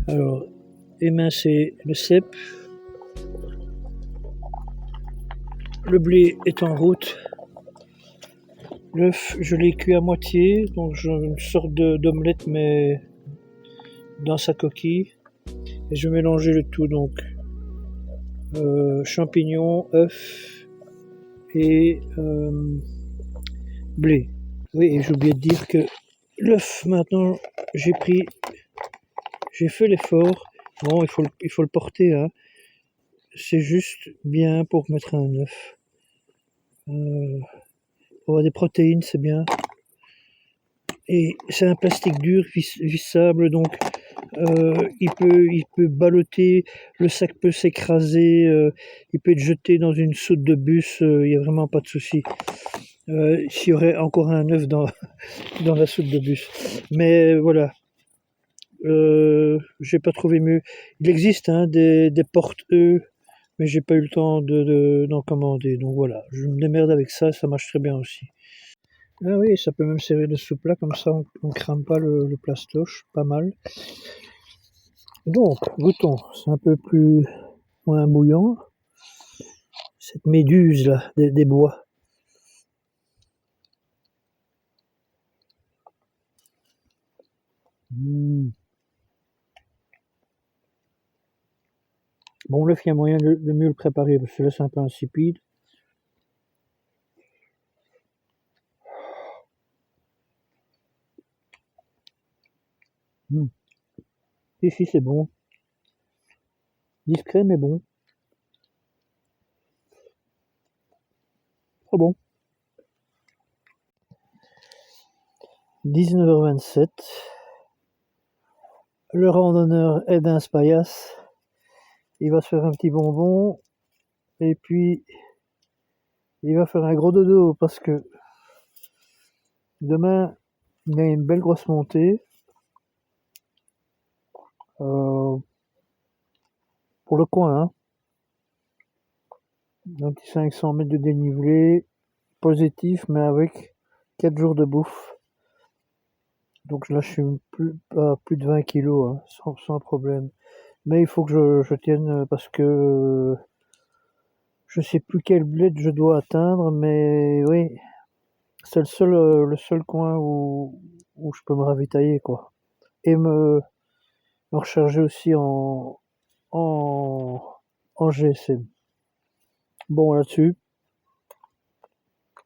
Alors, émincer le cep. Le blé est en route. L'œuf, je l'ai cuit à moitié, donc une sorte d'omelette, mais dans sa coquille. Et je vais mélanger le tout, donc champignons, œufs et blé. Oui, et j'ai oublié de dire que l'œuf, maintenant, j'ai fait l'effort. Bon, il faut le porter, hein. C'est juste bien pour mettre un œuf. Pour avoir des protéines, c'est bien. Et c'est un plastique dur, vissable, donc il peut balloter, le sac peut s'écraser, il peut être jeté dans une soute de bus, il n'y a vraiment pas de souci. S'il y aurait encore un œuf dans, dans la soute de bus. Mais voilà, j'ai pas trouvé mieux. Il existe hein, des porte-œufs, mais j'ai pas eu le temps d'en commander. Donc voilà, je me démerde avec ça, ça marche très bien aussi. Ah oui, ça peut même servir de sous-plat, comme ça on crame pas le plastoche, pas mal. Donc, goûtons, c'est un peu plus moins bouillant. Cette méduse là, des bois. Mmh. Bon, l'œuf, il y a moyen de mieux le préparer, parce que là c'est un peu insipide. Mmh. Si, c'est bon. Discret mais bon. Trop bon. 19h27. Le randonneur Edin Spayas. Il va se faire un petit bonbon. Et puis, il va faire un gros dodo parce que demain, il y a une belle grosse montée. Pour le coin, hein. Un petit 500 mètres de dénivelé. Positif, mais avec 4 jours de bouffe. Donc là, je suis à plus de 20 kilos, hein, sans problème. Mais il faut que je tienne parce que je sais plus quel bled je dois atteindre, mais oui, c'est le seul coin où je peux me ravitailler, quoi. Et me recharger aussi en, en GSM. Bon, là-dessus,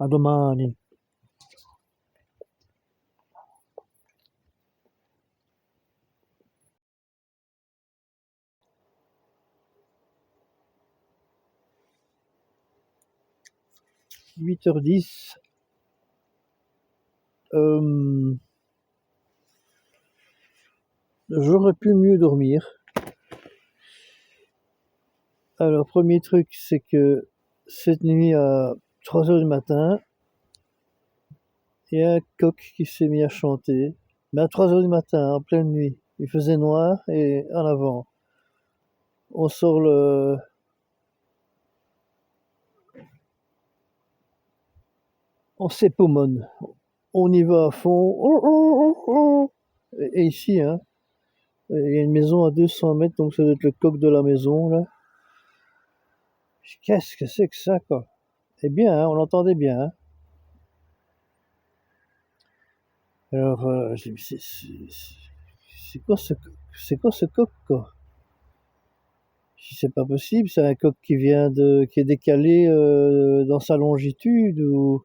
à domani. 8h10. J'aurais pu mieux dormir. Alors, premier truc, c'est que cette nuit à 3h du matin, il y a un coq qui s'est mis à chanter. Mais à 3h du matin, en pleine nuit. Il faisait noir et en avant. On sort on s'époumonne. on y va à fond. Et ici, hein, il y a une maison à 200 mètres, donc ça doit être le coq de la maison, là. Qu'est-ce que c'est que ça, quoi? Eh bien, hein, on l'entendait bien, hein. Alors, j'ai dit, c'est quoi ce coq, quoi? Si c'est pas possible, c'est un coq qui est décalé dans sa longitude, ou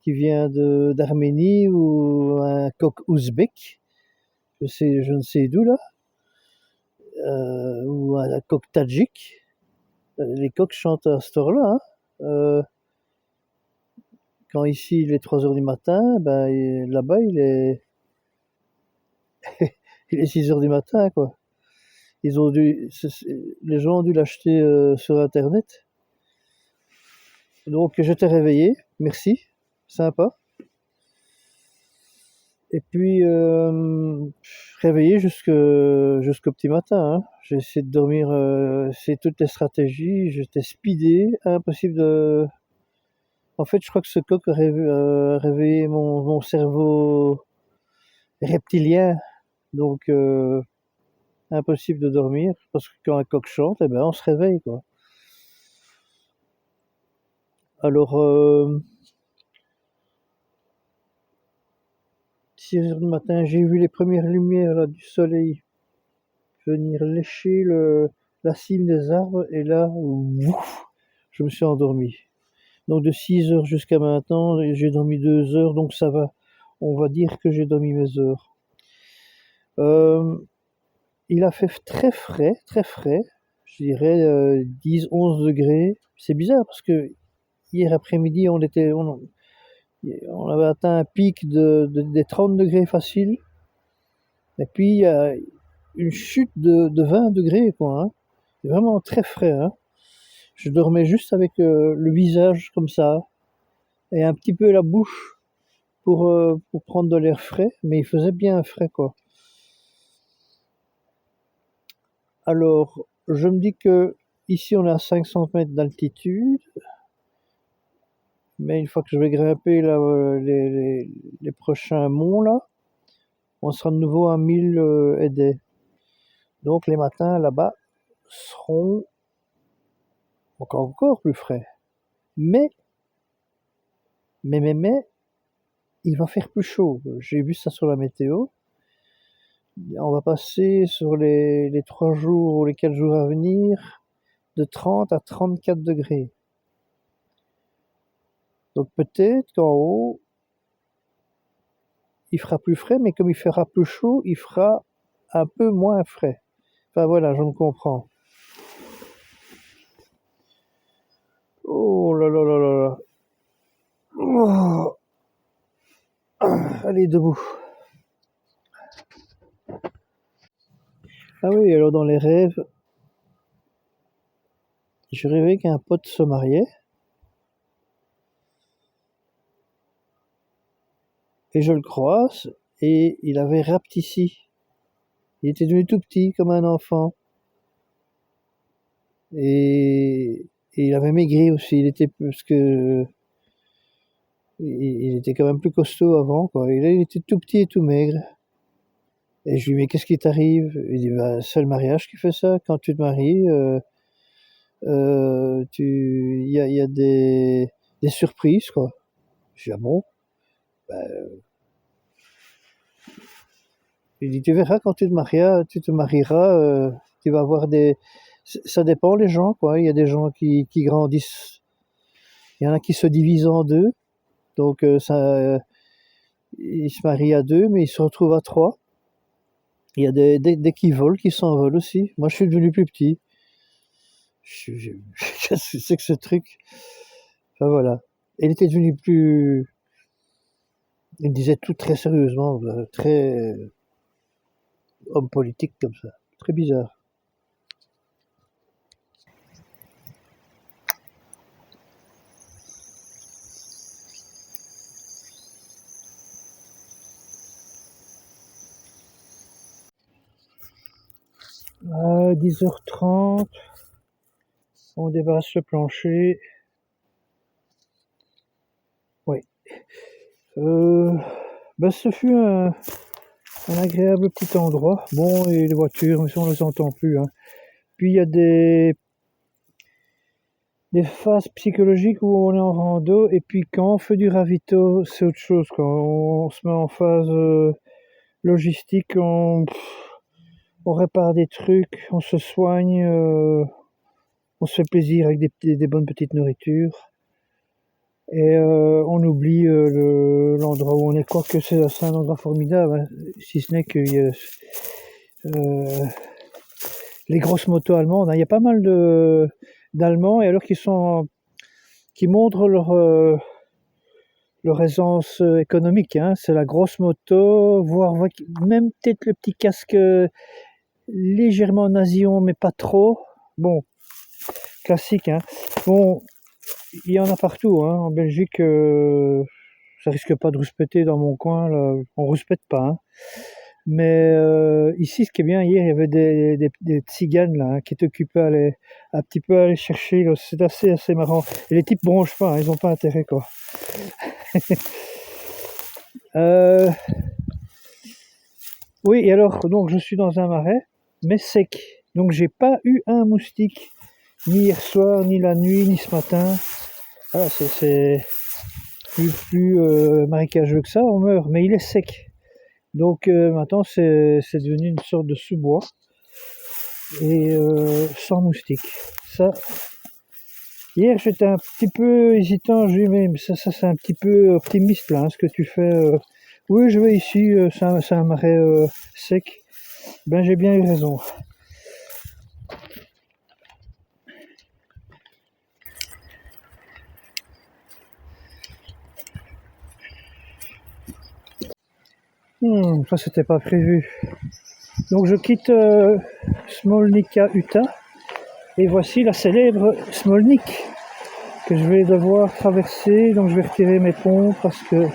qui vient d'Arménie, ou un coq ouzbek, je ne sais d'où là, ou un coq tadjik. Les coqs chantent à cette heure-là, hein. Quand ici il est 3 heures du matin, ben là-bas il est 6 heures du matin, quoi. Ils ont dû, les gens ont dû l'acheter sur internet. Donc je t'ai réveillé, merci, sympa. Et puis réveillé jusqu'au petit matin, hein. J'ai essayé de dormir, c'est toutes les stratégies, j'étais speedé, impossible de. En fait, je crois que ce coq a réveillé mon cerveau reptilien, donc impossible de dormir, parce que quand un coq chante, eh ben, on se réveille, quoi. Alors, 6 heures du matin, j'ai vu les premières lumières là, du soleil venir lécher la cime des arbres, et là, ouf, je me suis endormi. Donc de 6 heures jusqu'à maintenant, j'ai dormi 2 heures, donc ça va. On va dire que j'ai dormi mes heures. Euh, il a fait très frais, je dirais 10-11 degrés. C'est bizarre parce que hier après-midi, on avait atteint un pic des 30 degrés facile. Et puis il y a une chute de 20 degrés, quoi, hein. C'est vraiment très frais, hein. Je dormais juste avec le visage comme ça et un petit peu la bouche pour prendre de l'air frais, mais il faisait bien frais, quoi. Alors, je me dis que ici on est à 500 mètres d'altitude, mais une fois que je vais grimper là, les prochains monts là, on sera de nouveau à 1000 et des. Donc les matins là-bas seront encore plus frais. Mais, mais, il va faire plus chaud. J'ai vu ça sur la météo. On va passer sur les 3 jours ou les 4 jours à venir de 30 à 34 degrés. Donc peut-être qu'en haut, il fera plus frais, mais comme il fera plus chaud, il fera un peu moins frais. Enfin voilà, je me comprends. Oh là là là là là. Oh. Allez, debout. Ah oui, alors dans les rêves, je rêvais qu'un pote se mariait, et je le croise, et il avait rapetissi. Il était devenu tout petit, comme un enfant. Et, et il avait maigri aussi. Parce que il était quand même plus costaud avant, quoi. Et là, il était tout petit et tout maigre. Et je lui dis, mais qu'est-ce qui t'arrive? Il dit, bah, c'est le mariage qui fait ça. Quand tu te maries, il y a des surprises, quoi. Je dis, ah bon? Bah, il dit, tu verras quand tu te marieras, tu vas avoir ça dépend les gens, quoi. Il y a des gens qui grandissent. Il y en a qui se divisent en deux. Donc, ils se marient à deux, mais ils se retrouvent à trois. Il y a des qui volent, qui s'envolent aussi. Moi, je suis devenu plus petit. Qu'est-ce que c'est que ce truc? Enfin, voilà. Il était devenu plus. Il disait tout très sérieusement, très homme politique comme ça. Très bizarre. À 10h30, on débarrasse le plancher. Oui, Euh, Ce fut un agréable petit endroit. Bon, et les voitures, mais ça on ne les entend plus, hein. Puis il y a des phases psychologiques où on est en rando, et puis quand on fait du ravito, c'est autre chose. Quand on se met en phase logistique, on répare des trucs, on se soigne, on se fait plaisir avec des bonnes petites nourritures. Et on oublie l'endroit où on est, quoique c'est un endroit formidable, hein, si ce n'est que euh, les grosses motos allemandes, hein, il y a pas mal d'Allemands, et alors qui montrent leur aisance économique, hein, c'est la grosse moto, voire même peut-être le petit casque légèrement nasion, mais pas trop. Bon, classique, hein. Bon, il y en a partout, hein. En Belgique, ça risque pas de rouspéter dans mon coin, là. On rouspète pas, hein. Mais ici, ce qui est bien, hier, il y avait des tziganes là, hein, qui t'occupaient à un petit peu à aller chercher. Là. C'est assez marrant. Et les types bronchent pas, hein, ils n'ont pas intérêt, quoi. Euh, oui, et alors, donc, je suis dans un marais, mais sec. Donc, j'ai pas eu un moustique, ni hier soir, ni la nuit, ni ce matin. Voilà, c'est plus marécageux que ça, on meurt, mais il est sec. Donc, maintenant, c'est devenu une sorte de sous-bois. Et sans moustiques. Ça, hier j'étais un petit peu hésitant, j'ai dit mais ça c'est un petit peu optimiste là, hein, ce que tu fais. Oui, je vais ici, c'est un marais sec. Ben j'ai bien eu raison. Ça c'était pas prévu. Donc je quitte Smolnica Utah et voici la célèbre Smolnik que je vais devoir traverser. Donc je vais retirer mes ponts parce que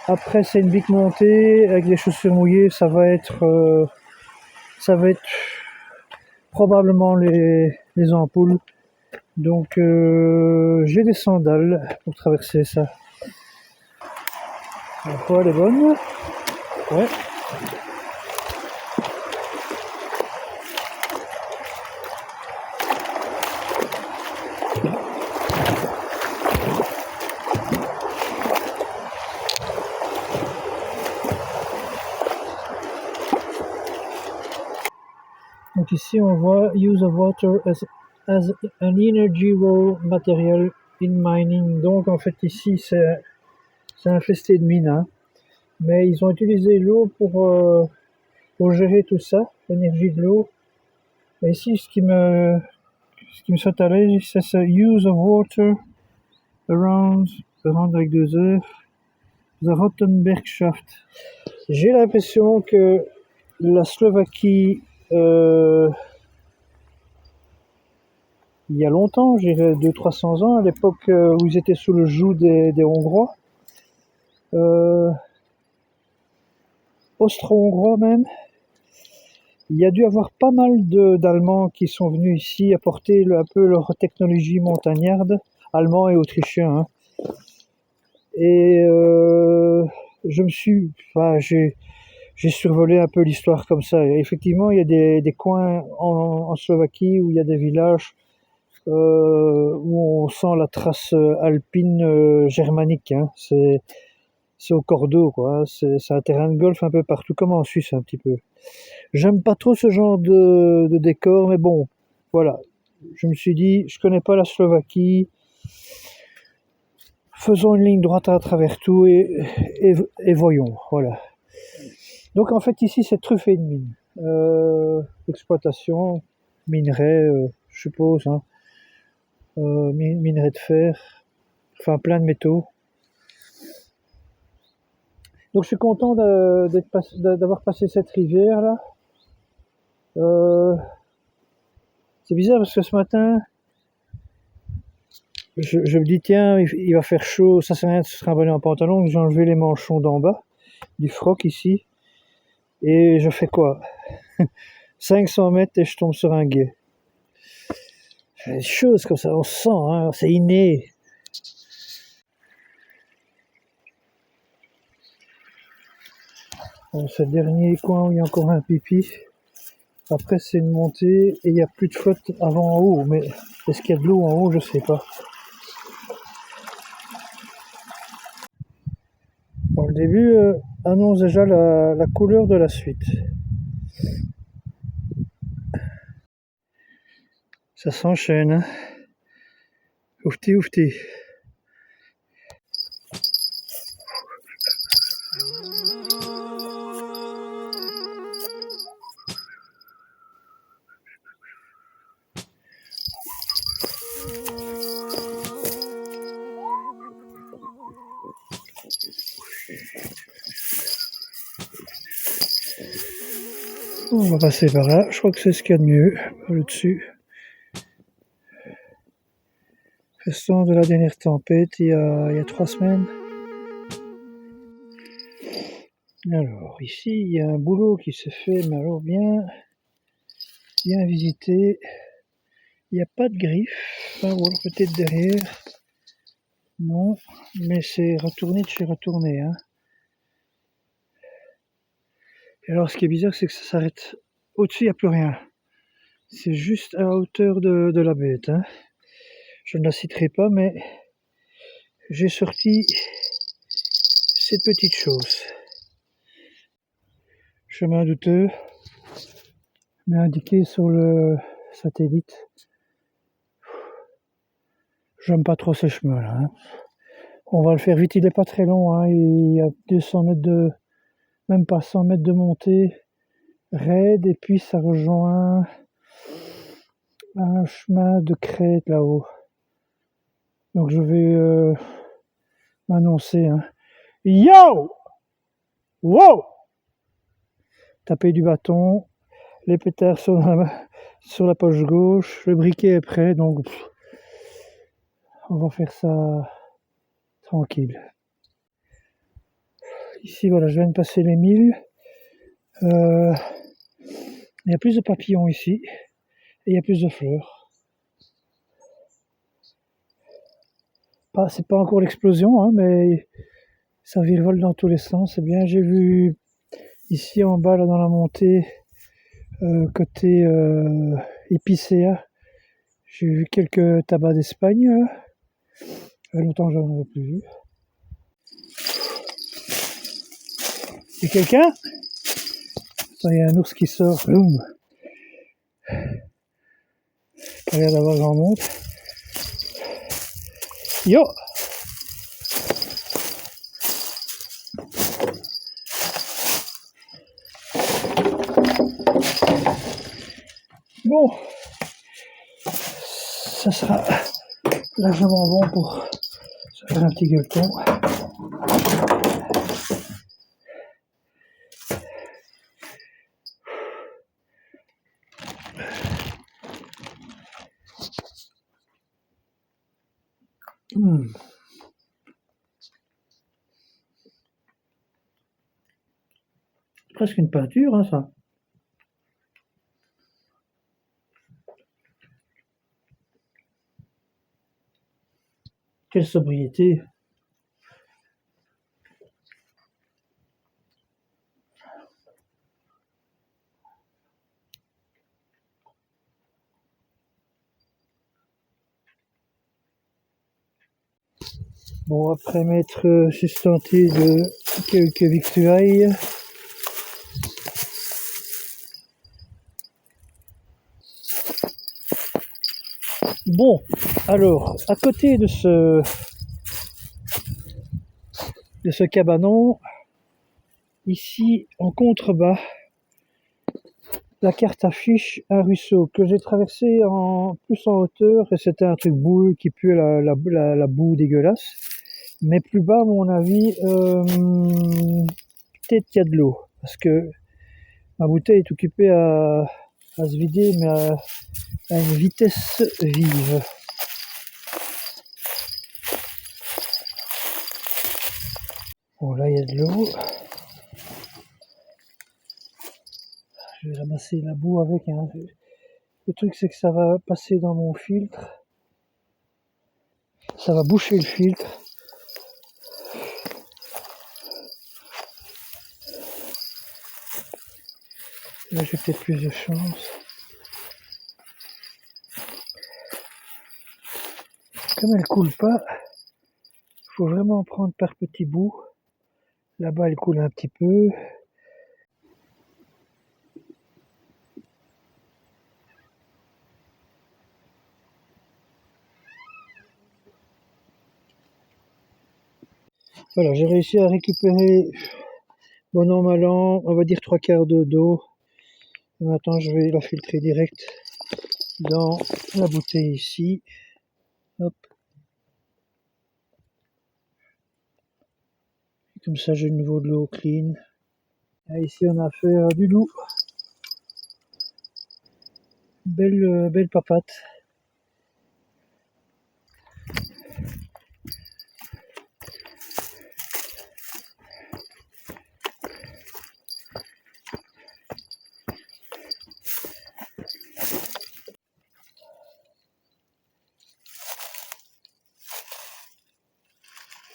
après c'est une big montée avec des chaussures mouillées, ça va être probablement les ampoules. Donc j'ai des sandales pour traverser ça. La poêle est bonne. Ouais. Donc ici on voit use of water as an energy raw material in mining. Donc en fait ici c'est infesté de mines, hein. Mais ils ont utilisé l'eau pour gérer tout ça, l'énergie de l'eau. Et ici ce qui me saute à l'œil, c'est ce use of water around avec 2 heures, the Rottenbergschaft. J'ai l'impression que la Slovaquie, il y a longtemps, je dirais 200-300 ans, à l'époque où ils étaient sous le joug des Hongrois, austro-hongrois même, il y a dû avoir pas mal d'Allemands qui sont venus ici apporter un peu leur technologie montagnarde, allemands et autrichiens, hein. Et j'ai survolé un peu l'histoire comme ça. Et effectivement, il y a des coins en Slovaquie où il y a des villages où on sent la trace alpine germanique, hein. C'est au cordeau, quoi, hein. C'est un terrain de golf un peu partout, comme en Suisse un petit peu. J'aime pas trop ce genre de décor, mais bon, voilà. Je me suis dit, je connais pas la Slovaquie, faisons une ligne droite à travers tout et voyons, voilà. Donc en fait ici c'est truffé de mines. Exploitation, minerai, je suppose, hein. Minerai de fer, enfin plein de métaux. Donc je suis content d'avoir passé cette rivière là. C'est bizarre parce que ce matin, je me dis tiens, il va faire chaud, ça sert à rien de se trimballer en pantalon, donc j'ai enlevé les manchons d'en bas, du froc ici, et je fais quoi 500 mètres et je tombe sur un gué. Des choses comme ça, on sent, hein, c'est inné. Bon, c'est le dernier coin où il y a encore un pipi. Après, c'est une montée et il n'y a plus de flotte avant en haut. Mais est-ce qu'il y a de l'eau en haut? Je sais pas. Bon, le début annonce déjà la couleur de la suite. Ça s'enchaîne. Hein. Oufti, oufti. On va passer par là. Je crois que c'est ce qu'il y a de mieux. Par le dessus. Restant de la dernière tempête il y a 3 semaines. Alors, ici, il y a un boulot qui se fait, mais alors bien visité. Il n'y a pas de griffe, enfin, ou alors peut-être derrière. Non, mais c'est retourné de chez retourné. Hein. Et alors, ce qui est bizarre, c'est que ça s'arrête. Au-dessus, il n'y a plus rien. C'est juste à la hauteur de la bête. Hein. Je ne la citerai pas, mais j'ai sorti cette petite chose. Chemin douteux, mais indiqué sur le satellite. J'aime pas trop ces chemins-là. Hein. On va le faire vite, il n'est pas très long. Hein. Il y a 200 mètres de... même pas 100 mètres de montée raide, et puis ça rejoint un chemin de crête là-haut. Donc je vais m'annoncer. Hein. Yo! Wow! Taper du bâton, les pétards sur la poche gauche, le briquet est prêt, donc on va faire ça tranquille. Ici, voilà, je viens de passer les 1000. Il y a plus de papillons ici, et il y a plus de fleurs. C'est pas encore l'explosion, hein, mais ça virevole dans tous les sens. C'est bien, j'ai vu ici en bas, là, dans la montée, côté épicéa, j'ai vu quelques tabacs d'Espagne. Ça fait longtemps que j'en avais plus vu. Il y a quelqu'un? Attends, il y a un ours qui sort. Boum. Pas l'air d'avoir grand monde. Yo! Bon, ça sera largement bon pour se faire un petit gueuleton. Presque une peinture, hein, ça. Quelle sobriété. Bon, après m'être sustenté de quelques victuailles, bon, alors, à côté de ce cabanon, ici, en contrebas, la carte affiche un ruisseau que j'ai traversé plus en hauteur, et c'était un truc boueux qui puait la boue dégueulasse. Mais plus bas, à mon avis, peut-être qu'il y a de l'eau, parce que ma bouteille est occupée à se vider, mais à une vitesse vive. Bon, là, il y a de l'eau. Je vais ramasser la boue avec. Hein. Le truc, c'est que ça va passer dans mon filtre. Ça va boucher le filtre. Là, j'ai peut-être plus de chance. Comme elle coule pas, il faut vraiment prendre par petits bouts. Là-bas, elle coule un petit peu. Voilà, j'ai réussi à récupérer, bon an, mal an, on va dire 3/4 d'eau. Maintenant, je vais la filtrer direct dans la bouteille ici. Hop. Comme ça, j'ai de nouveau de l'eau clean. Et ici, on a affaire à du loup. Belle papate.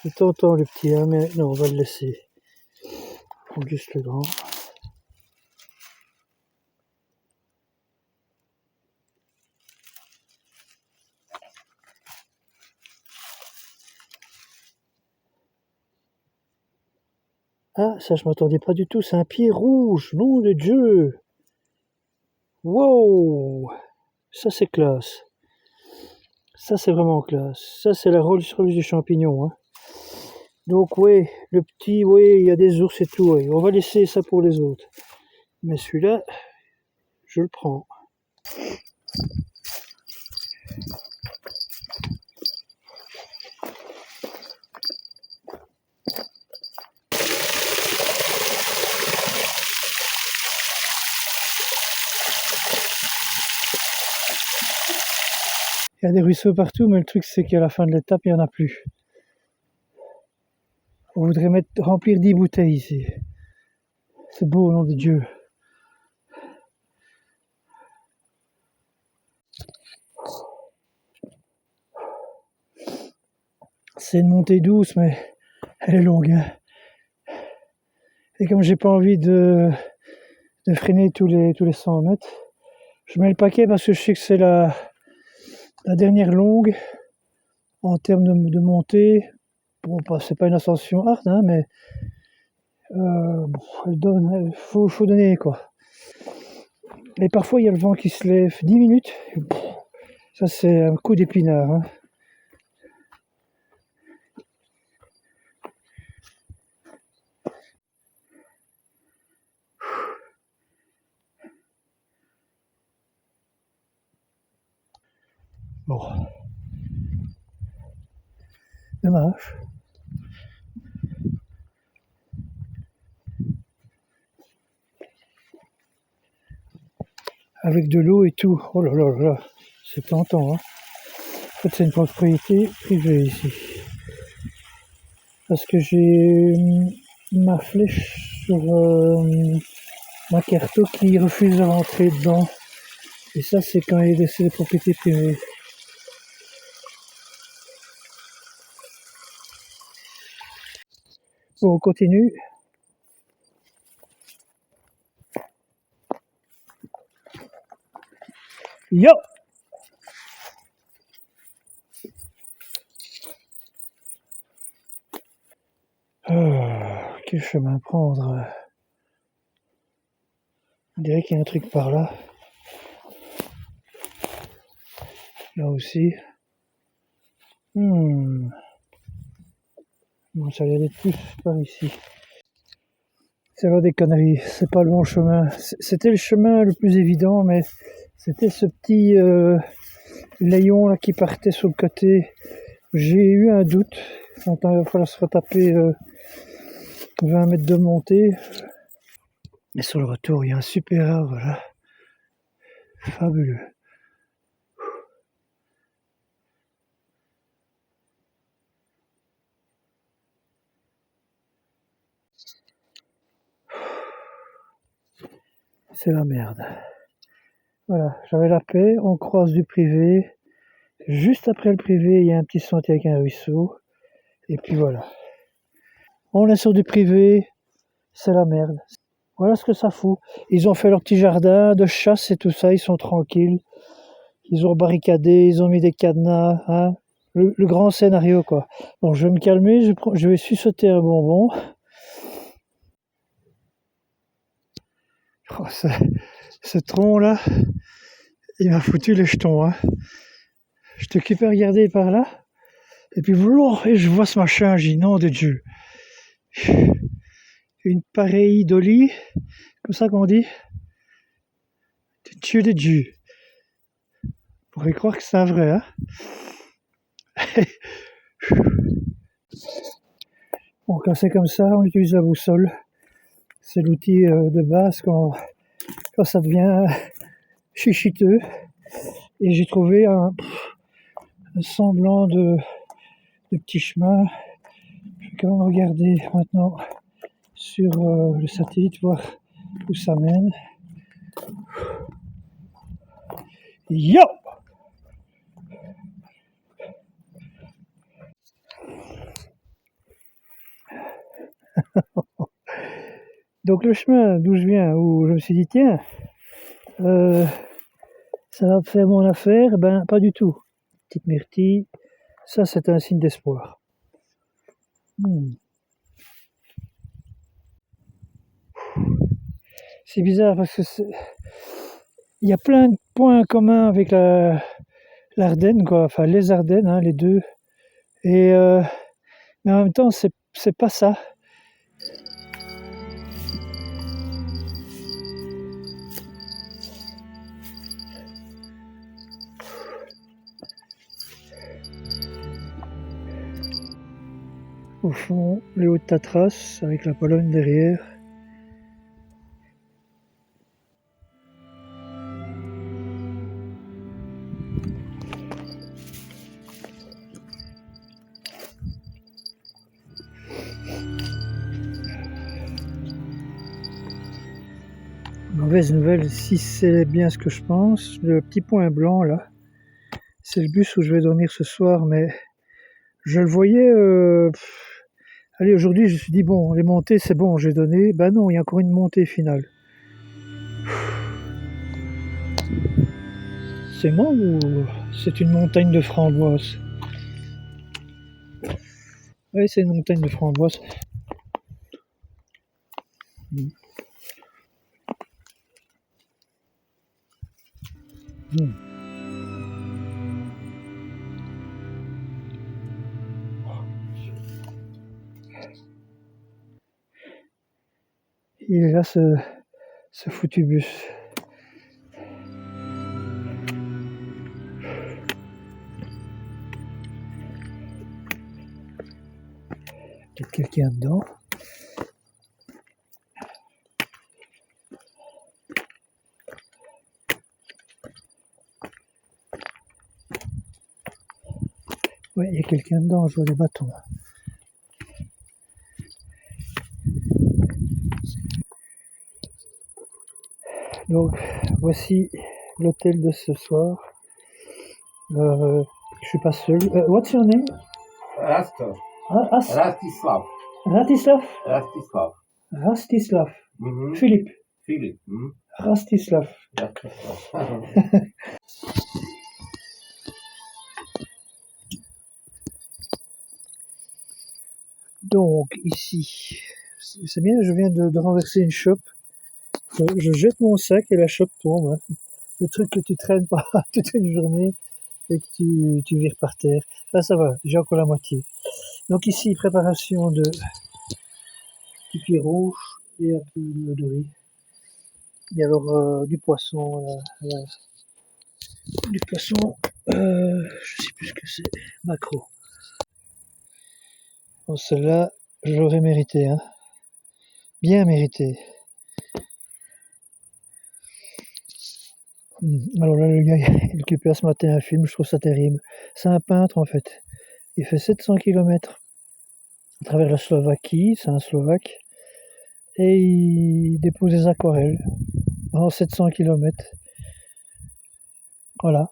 C'est tentant le petit, hein, mais non, on va le laisser. Prendre juste le grand. Ah, ça, je m'attendais pas du tout. C'est un pied rouge. Nom de Dieu. Wow. Ça, c'est classe. Ça, c'est vraiment classe. Ça, c'est la Rolls-Royce du champignon. Hein. Donc, oui, le petit, oui, il y a des ours et tout. Ouais. On va laisser ça pour les autres. Mais celui-là, je le prends. Il y a des ruisseaux partout, mais le truc, c'est qu'à la fin de l'étape, il n'y en a plus. On voudrait remplir 10 bouteilles ici. C'est beau, au nom de Dieu. C'est une montée douce, mais elle est longue. Hein. Et comme j'ai pas envie de freiner tous les 100 mètres, je mets le paquet parce que je sais que c'est la dernière longue en termes de montée. Bon, c'est pas une ascension hard, hein, mais bon, il faut donner quoi. Et parfois il y a le vent qui se lève 10 minutes. Ça c'est un coup d'épinard. Hein. Bon. Dommage. Avec de l'eau et tout. Oh là là là là. C'est tentant. Hein. En fait, c'est une propriété privée ici. Parce que j'ai ma flèche sur ma carte qui refuse de rentrer dedans. Et ça, c'est quand il est des propriétés privées. Bon, on continue. Yo! Quel chemin prendre? On dirait qu'il y a un truc par là. Là aussi. Bon, ça a l'air d'être plus par ici. C'est alors des conneries, c'est pas le bon chemin. C'était le chemin le plus évident, mais c'était ce petit layon là qui partait sur le côté. J'ai eu un doute. Maintenant, il va falloir se retaper 20 mètres de montée. Et sur le retour, il y a un super arbre là. Fabuleux. C'est la merde. Voilà, j'avais la paix, on croise du privé. Juste après le privé, il y a un petit sentier avec un ruisseau. Et puis voilà. On est sur du privé, c'est la merde. Voilà ce que ça fout. Ils ont fait leur petit jardin de chasse et tout ça, ils sont tranquilles. Ils ont barricadé, ils ont mis des cadenas, hein. Le grand scénario, quoi. Bon, je vais me calmer, je vais sucer un bonbon. Oh, ce tronc-là, il m'a foutu les jetons, hein. Je t'occupe à regarder par là, et puis et je vois ce machin, j'ai dit, nom de Dieu. Une pareille dolly, comme ça qu'on dit. Dieu de Dieu. On pourrait croire que c'est un vrai, hein. Bon, quand c'est comme ça, on utilise la boussole. C'est l'outil de base quand ça devient chichiteux. Et j'ai trouvé un semblant de petit chemin. Je vais quand même regarder maintenant sur le satellite, voir où ça mène. Yo! Donc le chemin d'où je viens, où je me suis dit, tiens, ça va faire mon affaire, ben pas du tout. Petite myrtille, ça c'est un signe d'espoir. C'est bizarre parce que il y a plein de points communs avec l'Ardenne, quoi. Enfin les Ardennes, hein, les deux. Et mais en même temps, c'est pas ça. Au fond, les Hautes Tatras avec la Pologne derrière. Mauvaise nouvelle, si c'est bien ce que je pense, le petit point blanc là, c'est le bus où je vais dormir ce soir, mais je le voyais. Allez, aujourd'hui, je me suis dit, bon, les montées, c'est bon, j'ai donné. Ben non, il y a encore une montée finale. C'est moi ou c'est une montagne de framboises? Oui, c'est une montagne de framboises. Il est là, ce foutu bus. Peut-être quelqu'un dedans. Ouais, il y a quelqu'un dedans, je vois des bâtons. Donc, voici l'hôtel de ce soir. Je suis pas seul. What's your name? Rastislav. Rastislav? Rastislav. Rastislav. Mhm. Philippe. Philippe. Mhm. Rastislav. Donc, ici, c'est bien, je viens de renverser une chope. Je jette mon sac et la chope tombe, hein. Le truc que tu traînes pas toute une journée et que tu vires par terre. Là, ça va, j'ai encore la moitié. Donc ici, préparation de pipi rouge et un peu de riz. Et alors du poisson, du poisson, je sais plus ce que c'est, maquereau. Bon, celle-là, je l'aurais mérité, hein. Bien mérité. Alors là, le gars, il récupère ce matin un film, je trouve ça terrible. C'est un peintre en fait. Il fait 700 km à travers la Slovaquie, c'est un Slovaque, et il dépose des aquarelles pendant 700 km. Voilà.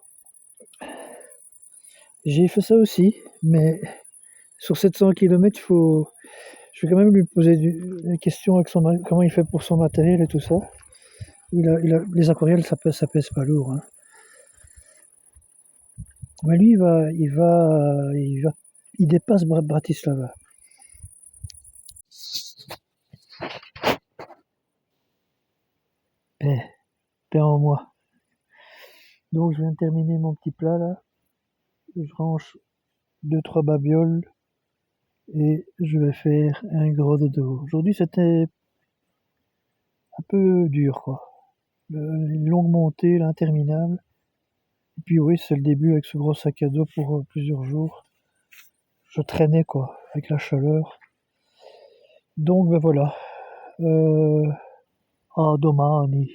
J'ai fait ça aussi, mais sur 700 km, il faut Je vais quand même lui poser des questions avec comment il fait pour son matériel et tout ça. Les aquarelles, ça pèse pas lourd, hein. Mais lui, il dépasse Bratislava. Eh, paix en moi. Donc je viens de terminer mon petit plat là. Je range 2-3 babioles et je vais faire un gros dodo. Aujourd'hui c'était un peu dur quoi. Une longue montée, là, interminable. Et puis oui, c'est le début avec ce gros sac à dos pour plusieurs jours. Je traînais quoi, avec la chaleur. Donc ben voilà. A domani.